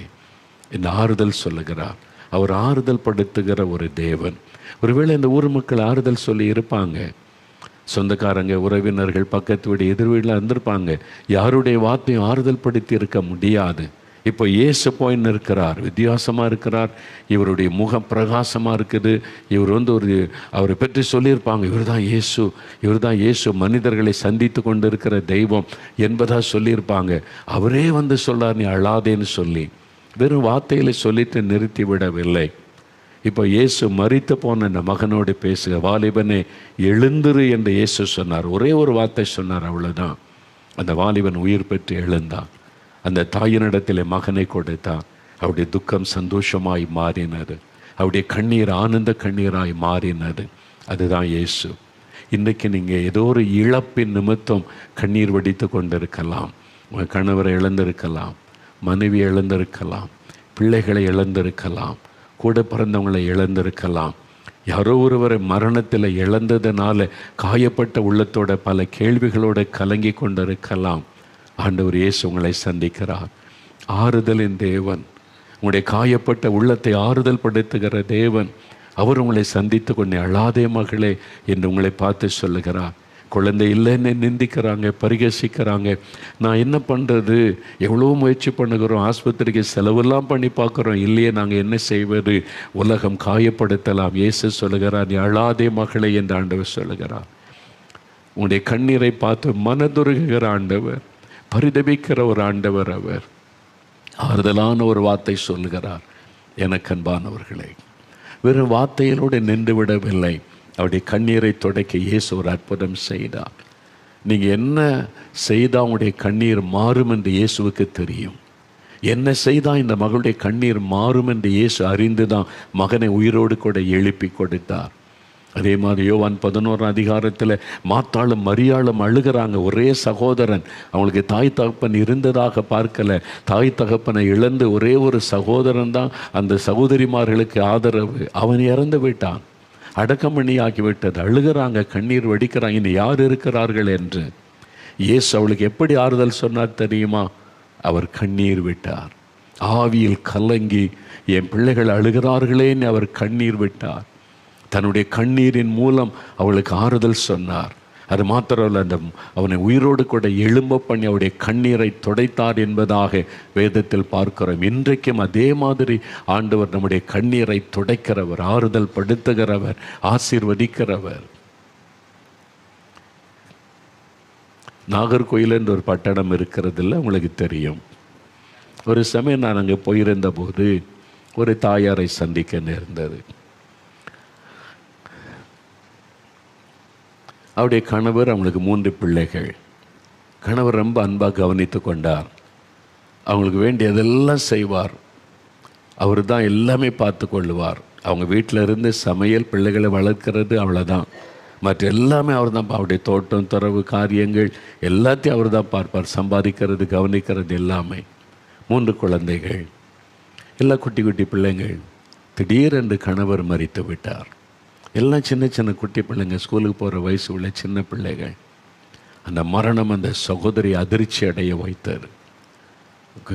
என்று ஆறுதல் சொல்லுகிறார். அவர் ஆறுதல் படுத்துகிற ஒரு தேவன். ஒருவேளை இந்த ஊர் மக்கள் ஆறுதல் சொல்லி இருப்பாங்க, சொந்தக்காரங்க, உறவினர்கள், பக்கத்து வீடு, எதிர் வீட்டில் இருந்திருப்பாங்க. யாருடைய வார்த்தையும் ஆறுதல் படுத்தி இருக்க முடியாது. இப்போ இயேசு போயின்னு இருக்கிறார், வித்தியாசமாக இருக்கிறார், இவருடைய முகம் பிரகாசமாக இருக்குது. இவர் அவரை பற்றி சொல்லியிருப்பாங்க, இவர் தான் இயேசு, இவர் தான் இயேசு, மனிதர்களை சந்தித்து கொண்டு இருக்கிற தெய்வம் என்பதாக சொல்லியிருப்பாங்க. அவரே சொல்கிறார், நீ அழாதேன்னு சொல்லி. வெறும் வார்த்தையில் சொல்லிட்டு நிறுத்தி விடவில்லை. இப்போ இயேசு மரித்து போன அந்த மகனோடு பேசுக, வாலிபனே எழுந்துரு என்று இயேசு சொன்னார். ஒரே ஒரு வார்த்தை சொன்னார், அவ்வளோதான். அந்த வாலிபன் உயிர் பெற்று எழுந்தான். அந்த தாயினிடத்தில் மகனை கொடுத்தான். அவருடைய துக்கம் சந்தோஷமாய் மாறினது. அவருடைய கண்ணீர் ஆனந்த கண்ணீராய் மாறினது. அதுதான் இயேசு. இன்றைக்கு நீங்கள் ஏதோ ஒரு இழப்பின் நிமித்தம் கண்ணீர் வடித்து கொண்டிருக்கலாம். உங்கள் கணவரை இழந்திருக்கலாம், மனைவி இழந்திருக்கலாம், பிள்ளைகளை இழந்திருக்கலாம், கூட பிறந்தவங்களை இழந்திருக்கலாம். யாரோ ஒருவரை மரணத்தில் இழந்ததுனால காயப்பட்ட உள்ளத்தோட பல கேள்விகளோடு கலங்கி கொண்டிருக்கலாம். ஆண்டவர் இயேசு உங்களை சந்திக்கிறார். ஆறுதலின் தேவன், உங்களுடைய காயப்பட்ட உள்ளத்தை ஆறுதல் படுத்துகிற தேவன். அவர் உங்களை சந்தித்து கொண்டு அழாதே மகளே என்று உங்களை பார்த்து சொல்லுகிறார். குழந்தை இல்லைன்னு நிந்திக்கிறாங்க, பரிகசிக்கிறாங்க. நான் என்ன பண்ணுறது, எவ்வளோ முயற்சி பண்ணுகிறோம், ஆஸ்பத்திரிக்கு செலவெல்லாம் பண்ணி பார்க்குறோம், இல்லையே நாங்கள் என்ன செய்வது, உலகம் காயப்படுத்தலாம். இயேசு சொல்லுகிறார், நீ அழாதே மகளே என்று ஆண்டவர் சொல்லுகிறார். உங்களுடைய கண்ணீரை பார்த்து மனதுருகுகிற ஆண்டவர், பரிதபிக்கிற ஒரு ஆண்டவர். அவர் ஆறுதலான ஒரு வார்த்தை சொல்லுகிறார். எனக்கு அன்பானவர்களே, வெறும் வார்த்தையிலோடு நின்று விடவில்லை. அவருடைய கண்ணீரை துடைக்க இயேசு ஒரு அற்புதம் செய்தார். நீங்கள் என்ன செய்தால் உங்களுடைய கண்ணீர் மாறும் என்று இயேசுவுக்கு தெரியும். என்ன செய்தால் இந்த மகளுடைய கண்ணீர் மாறும் என்று இயேசு அறிந்து தான் மகனை உயிரோடு கூட எழுப்பி கொடுத்தார். அதே மாதிரி யோவான் 11ஆம் அதிகாரத்தில் மாத்தாளும் மரியாளும் அழுகிறாங்க. ஒரே சகோதரன், அவங்களுக்கு தாய் தகப்பன் இருந்ததாக பார்க்கல. தாய் தகப்பனை இழந்து ஒரே ஒரு சகோதரன் தான் அந்த சகோதரிமார்களுக்கு ஆதரவு. அவன் இறந்து விட்டான், அடக்கமணி ஆகிவிட்டது. அழுகிறாங்க, கண்ணீர் வடிக்கிறாங்க, இன்னும் யார் இருக்கிறார்கள் என்று. இயேசு அவளுக்கு எப்படி ஆறுதல் சொன்னார் தெரியுமா? அவர் கண்ணீர் விட்டார். ஆவியில் கலங்கி, என் பிள்ளைகள் அழுகிறார்களேன்னு அவர் கண்ணீர் விட்டார். தன்னுடைய கண்ணீரின் மூலம் அவளுக்கு ஆறுதல் சொன்னார். அது மாத்திரமல்ல, அந்த அவனை உயிரோடு கூட எழும்ப பண்ணி அவருடைய கண்ணீரை துடைத்தார் என்பதாக வேதத்தில் பார்க்கிறோம். இன்றைக்கும் அதே மாதிரி ஆண்டவர் நம்முடைய கண்ணீரை துடைக்கிறவர், ஆறுதல் படுத்துகிறவர், ஆசீர்வதிக்கிறவர். நாகர்கோயில் என்ற ஒரு பட்டணம் இருக்கிறதில்ல, உங்களுக்கு தெரியும். ஒரு சமயம் நான் அங்கே போயிருந்த போது ஒரு தாயாரை சந்திக்க நேர்ந்தது. அவருடைய கணவர், அவங்களுக்கு 3 பிள்ளைகள். கணவர் ரொம்ப அன்பாக கவனித்து கொண்டார். அவங்களுக்கு வேண்டியதெல்லாம் செய்வார். அவர் தான் எல்லாமே பார்த்து கொள்ளுவார். அவங்க வீட்டில் இருந்து சமையல், பிள்ளைகளை வளர்க்கிறது, அவ்வளோதான். மற்ற எல்லாமே அவர் தான். அவருடைய தோட்டம், துறவு காரியங்கள் எல்லாத்தையும் அவர் தான் பார்ப்பார். சம்பாதிக்கிறது, கவனிக்கிறது எல்லாமே. 3 குழந்தைகள், எல்லாம் குட்டி குட்டி பிள்ளைங்கள். திடீரென்று கணவர் மரித்து விட்டார். எல்லாம் சின்ன சின்ன குட்டி பிள்ளைங்க, ஸ்கூலுக்கு போகிற வயசு உள்ள சின்ன பிள்ளைகள். அந்த மரணம் அந்த சகோதரி அதிர்ச்சி அடைய வைத்தார்.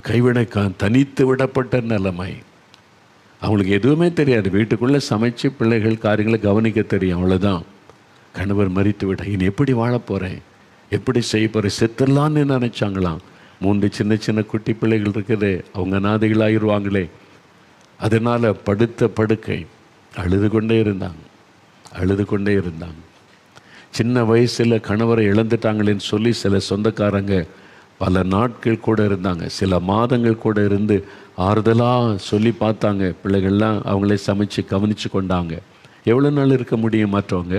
கைவினைக்கான் தனித்து விடப்பட்ட நிலைமை. அவங்களுக்கு எதுவுமே தெரியாது. வீட்டுக்குள்ளே சமைச்சு பிள்ளைகள் காரியங்களை கவனிக்க தெரியும், அவ்வளோதான். கணவர் மரித்து விட, இனி எப்படி வாழ போகிறேன், எப்படி செய்ய போகிறேன், செத்துடலான்னு நினச்சாங்களாம். 3 சின்ன சின்ன குட்டி பிள்ளைகள் இருக்குது, அவங்க அனாதைகளாகிடுவாங்களே. அதனால் படுத்த படுக்கை அழுது கொண்டே இருந்தாங்க. சின்ன வயசில் கணவரை இழந்துட்டாங்களேன்னு சொல்லி சில சொந்தக்காரங்க பல நாட்கள் கூட இருந்தாங்க, சில மாதங்கள் கூட இருந்து ஆறுதலாக சொல்லி பார்த்தாங்க. பிள்ளைகள்லாம் அவங்களே சமைச்சு கவனித்து கொண்டாங்க. எவ்வளோ நாள் இருக்க முடியும்? மற்றவங்க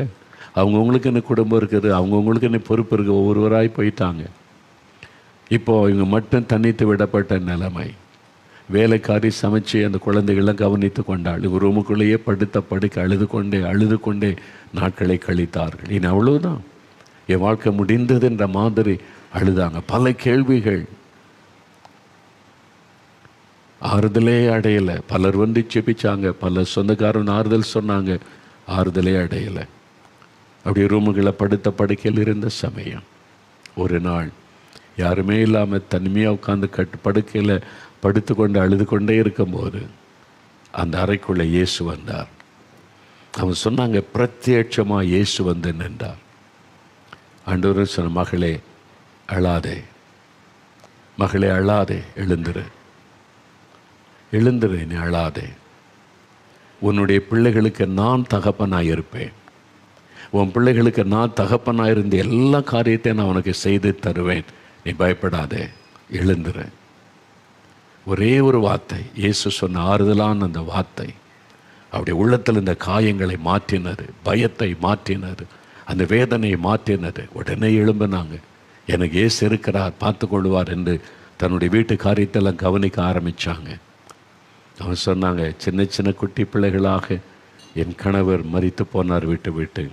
அவங்கவுங்களுக்கு என்ன குடும்பம் இருக்குது, அவங்கவுங்களுக்கு என்ன பொறுப்பு இருக்குது, ஒவ்வொருவராய் போயிட்டாங்க. இப்போது இவங்க மட்டும் தனித்து விடப்பட்ட நிலைமை. வேலைக்காரி சமைச்சு அந்த குழந்தைகள்லாம் கவனித்து கொண்டாள். இவர் ரூமுக்குள்ளேயே படுத்த படுக்க அழுது கொண்டே நாட்களை கழித்தார்கள். இனி அவ்வளோதான், என் வாழ்க்கை முடிந்தது என்ற மாதிரி அழுதாங்க. பல கேள்விகள், ஆறுதலே அடையலை. பலர் வந்து செபிச்சாங்க, பல சொந்தக்காரன் ஆறுதல் சொன்னாங்க, ஆறுதலே அடையலை. அப்படி ரூமுகளை படுத்த படுக்கையில் இருந்த சமயம் ஒரு நாள் யாருமே இல்லாமல் தனிமையாக உட்காந்து படுக்கையில் படுத்து கொண்டு அழுது கொண்டே இருக்கும்போது அந்த அறைக்குள்ளே இயேசு வந்தார். அவங்க சொன்னாங்க, பிரத்யட்சமாக இயேசு வந்து நின்றார். ஆண்டவர் சொன்ன, மகளே அழாதே, மகளே அழாதே, எழுந்துரு, நீ அழாதே. உன்னுடைய பிள்ளைகளுக்கு நான் தகப்பனாக இருப்பேன். உன் பிள்ளைகளுக்கு நான் தகப்பனாக இருந்து எல்லா காரியத்தையும் நான் உனக்கு செய்து தருவேன். நீ பயப்படாதே, எழுந்துரு. ஒரே ஒரு வார்த்தை, இயேசு சொன்ன ஆறுதலான அந்த வார்த்தை அப்படி உள்ளத்தில் இந்த காயங்களை மாற்றினது, பயத்தை மாற்றினது, அந்த வேதனையை மாற்றினது. உடனே எழும்பினாங்க. எனக்கு இயேசு இருக்கிறார், பார்த்து கொள்வார் என்று தன்னுடைய வீட்டு காரியத்தெல்லாம் கவனிக்க ஆரம்பித்தாங்க. அவன் சொன்னாங்க, சின்ன சின்ன குட்டி பிள்ளைகளாக என் கணவர் மரித்து போனார் விட்டு.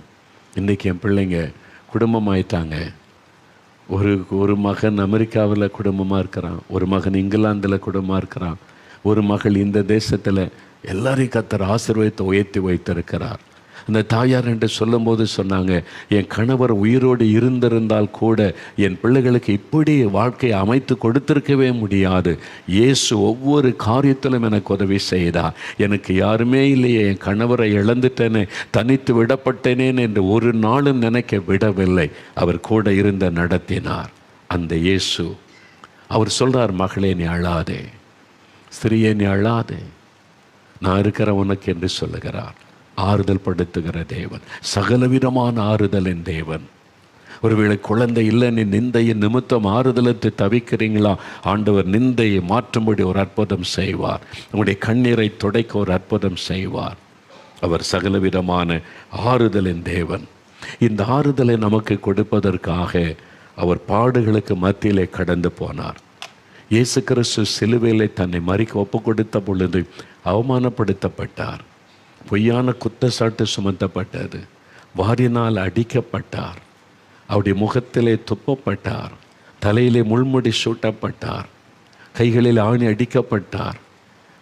இன்றைக்கி என் பிள்ளைங்க குடும்பமாயிட்டாங்க. ஒரு மகன் அமெரிக்காவில் குடும்பமாக இருக்கிறான், ஒரு மகன் இங்கிலாந்தில் குடும்பமாக இருக்கிறான், ஒரு மகள் இந்த தேசத்தில். எல்லாரையும் கர்த்தர் ஆசீர்வதித்து உயர்த்தி வைத்திருக்கிறார். அந்த தாயார் என்று சொல்லும்போது சொன்னாங்க, என் கணவர் உயிரோடு இருந்திருந்தால் கூட என் பிள்ளைகளுக்கு இப்படி வாழ்க்கையை அமைத்து கொடுத்திருக்கவே முடியாது. இயேசு ஒவ்வொரு காரியத்திலும் எனக்கு உதவி செய்தார். எனக்கு யாருமே இல்லையே, என் கணவரை இழந்துட்டேனே, தனித்து விடப்பட்டேனேன் என்று ஒரு நாளும் நினைக்க விடவில்லை. அவர் கூட இருந்த நடத்தினார் அந்த இயேசு. அவர் சொல்கிறார், மகளே நீ அழாதே, ஸ்திரியே நீ அழாதே, நான் இருக்கிற உனக்கு என்று சொல்லுகிறார். ஆறுதல் படுத்துகிற தேவன், சகலவிதமான ஆறுதலின் தேவன். ஒருவேளை குழந்தை இல்லை, நீ நிந்தையின் நிமித்தம் ஆறுதலத்தை தவிக்கிறீங்களா? ஆண்டவர் நிந்தையை மாற்றும்படி ஒரு அற்புதம் செய்வார். உங்களுடைய கண்ணீரை துடைக்க ஒரு அற்புதம் செய்வார். அவர் சகலவிதமான ஆறுதலின் தேவன். இந்த ஆறுதலை நமக்கு கொடுப்பதற்காக அவர் பாடுகளுக்கு மத்தியிலே கடந்து போனார். இயேசு கிறிஸ்து சிலுவையிலே தன்னை மரிக்க ஒப்பு கொடுத்த பொழுது அவமானப்படுத்தப்பட்டார். பொய்யான குற்றச்சாட்டு சுமத்தப்பட்டது. வாரினால் அடிக்கப்பட்டார். அவருடைய முகத்திலே துப்பப்பட்டார். தலையிலே முள்முடி சூட்டப்பட்டார். கைகளில் ஆணி அடிக்கப்பட்டார்.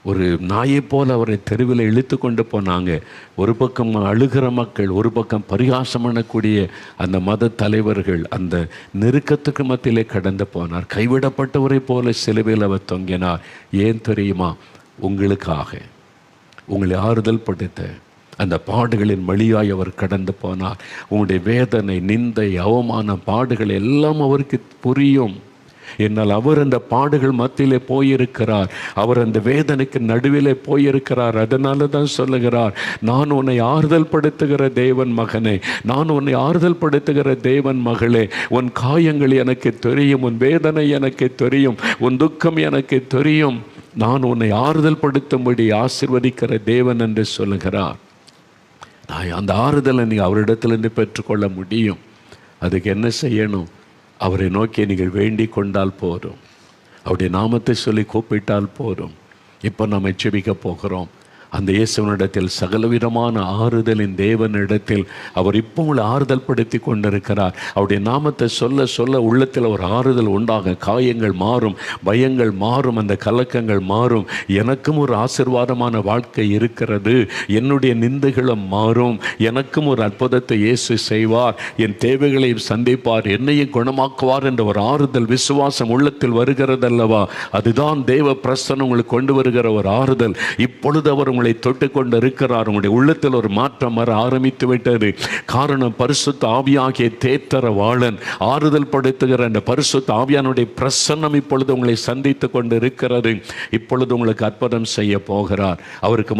ஒரு நாயை போல் அவரை தெருவில் இழுத்து கொண்டு போனாங்க. ஒரு பக்கம் அழுகிற மக்கள், ஒரு பக்கம் பரிகாசம் பண்ணக்கூடிய அந்த மத தலைவர்கள். அந்த நெருக்கத்துக்கு மத்தியிலே கடந்து போனார். கைவிடப்பட்டவரை போல சிலுவையில் அவர் தொங்கினார். ஏன் தெரியுமா? உங்களுக்காக, உங்களை ஆறுதல் படுத்த அந்த பாடுகளின் வழியாய் அவர் கடந்து போனார். உங்களுடைய வேதனை, நிந்தை, அவமானம், பாடுகள் எல்லாம் அவருக்கு புரியும். என்னால் அவர் அந்த பாடுகள் மத்தியிலே போயிருக்கிறார். அவர் அந்த வேதனைக்கு நடுவிலே போயிருக்கிறார். அதனால தான் சொல்லுகிறார், நான் உன்னை ஆறுதல் படுத்துகிற தேவன் மகனே, நான் உன்னை ஆறுதல் படுத்துகிற தேவன் மகளே. உன் காயங்கள் எனக்கு தெரியும், உன் வேதனை எனக்கு தெரியும், உன் துக்கம் எனக்கு தெரியும். நான் உன்னை ஆறுதல் படுத்தும்படி ஆசீர்வதிக்கிற தேவன் என்று சொல்லுகிறார். நான் அந்த ஆறுதலை நீங்கள் அவரிடத்திலிருந்து பெற்றுக்கொள்ள முடியும். அதுக்கு என்ன செய்யணும்? அவரை நோக்கி நீங்கள் வேண்டிக் கொண்டால் போதும். அவருடைய நாமத்தை சொல்லி கூப்பிட்டால் போதும். இப்போ நம்ம ஜெபிக்க போகிறோம். அந்த இயேசுவனிடத்தில் சகலவிதமான ஆறுதலின் தேவனிடத்தில் அவர் இப்போ உங்களை ஆறுதல் படுத்தி கொண்டிருக்கிறார். அவருடைய நாமத்தை சொல்ல சொல்ல உள்ளத்தில் ஒரு ஆறுதல் உண்டாக, காயங்கள் மாறும், பயங்கள் மாறும், அந்த கலக்கங்கள் மாறும். எனக்கும் ஒரு ஆசீர்வாதமான வாழ்க்கை இருக்கிறது, என்னுடைய நிந்தைகளும் மாறும், எனக்கும் ஒரு அற்புதத்தை இயேசு செய்வார், என் தேவைகளை சந்திப்பார், என்னையும் குணமாக்குவார் என்ற ஒரு ஆறுதல், விசுவாசம் உள்ளத்தில் வருகிறது அல்லவா? அதுதான் தேவ பிரசன்னம் உங்களுக்கு கொண்டு வருகிற ஒரு ஆறுதல். இப்பொழுது அவர் உங்களை தொட்டு கொண்டு இருக்கிறார். உங்களுடைய உள்ளத்தில் ஒரு மாற்றம் வர ஆரம்பித்து விட்டது. காரணம், பரிசுத்த ஆவியாகிய தேற்றரவாளன், ஆறுதல் படுத்துகிற அந்த பரிசுத்த ஆவியானுடைய பிரசன்னம் இப்பொழுது உங்களை சந்தித்து கொண்டு இருக்கிறது. இப்பொழுது உங்களுக்கு அற்புதம் செய்ய போகிறார். அவருக்கு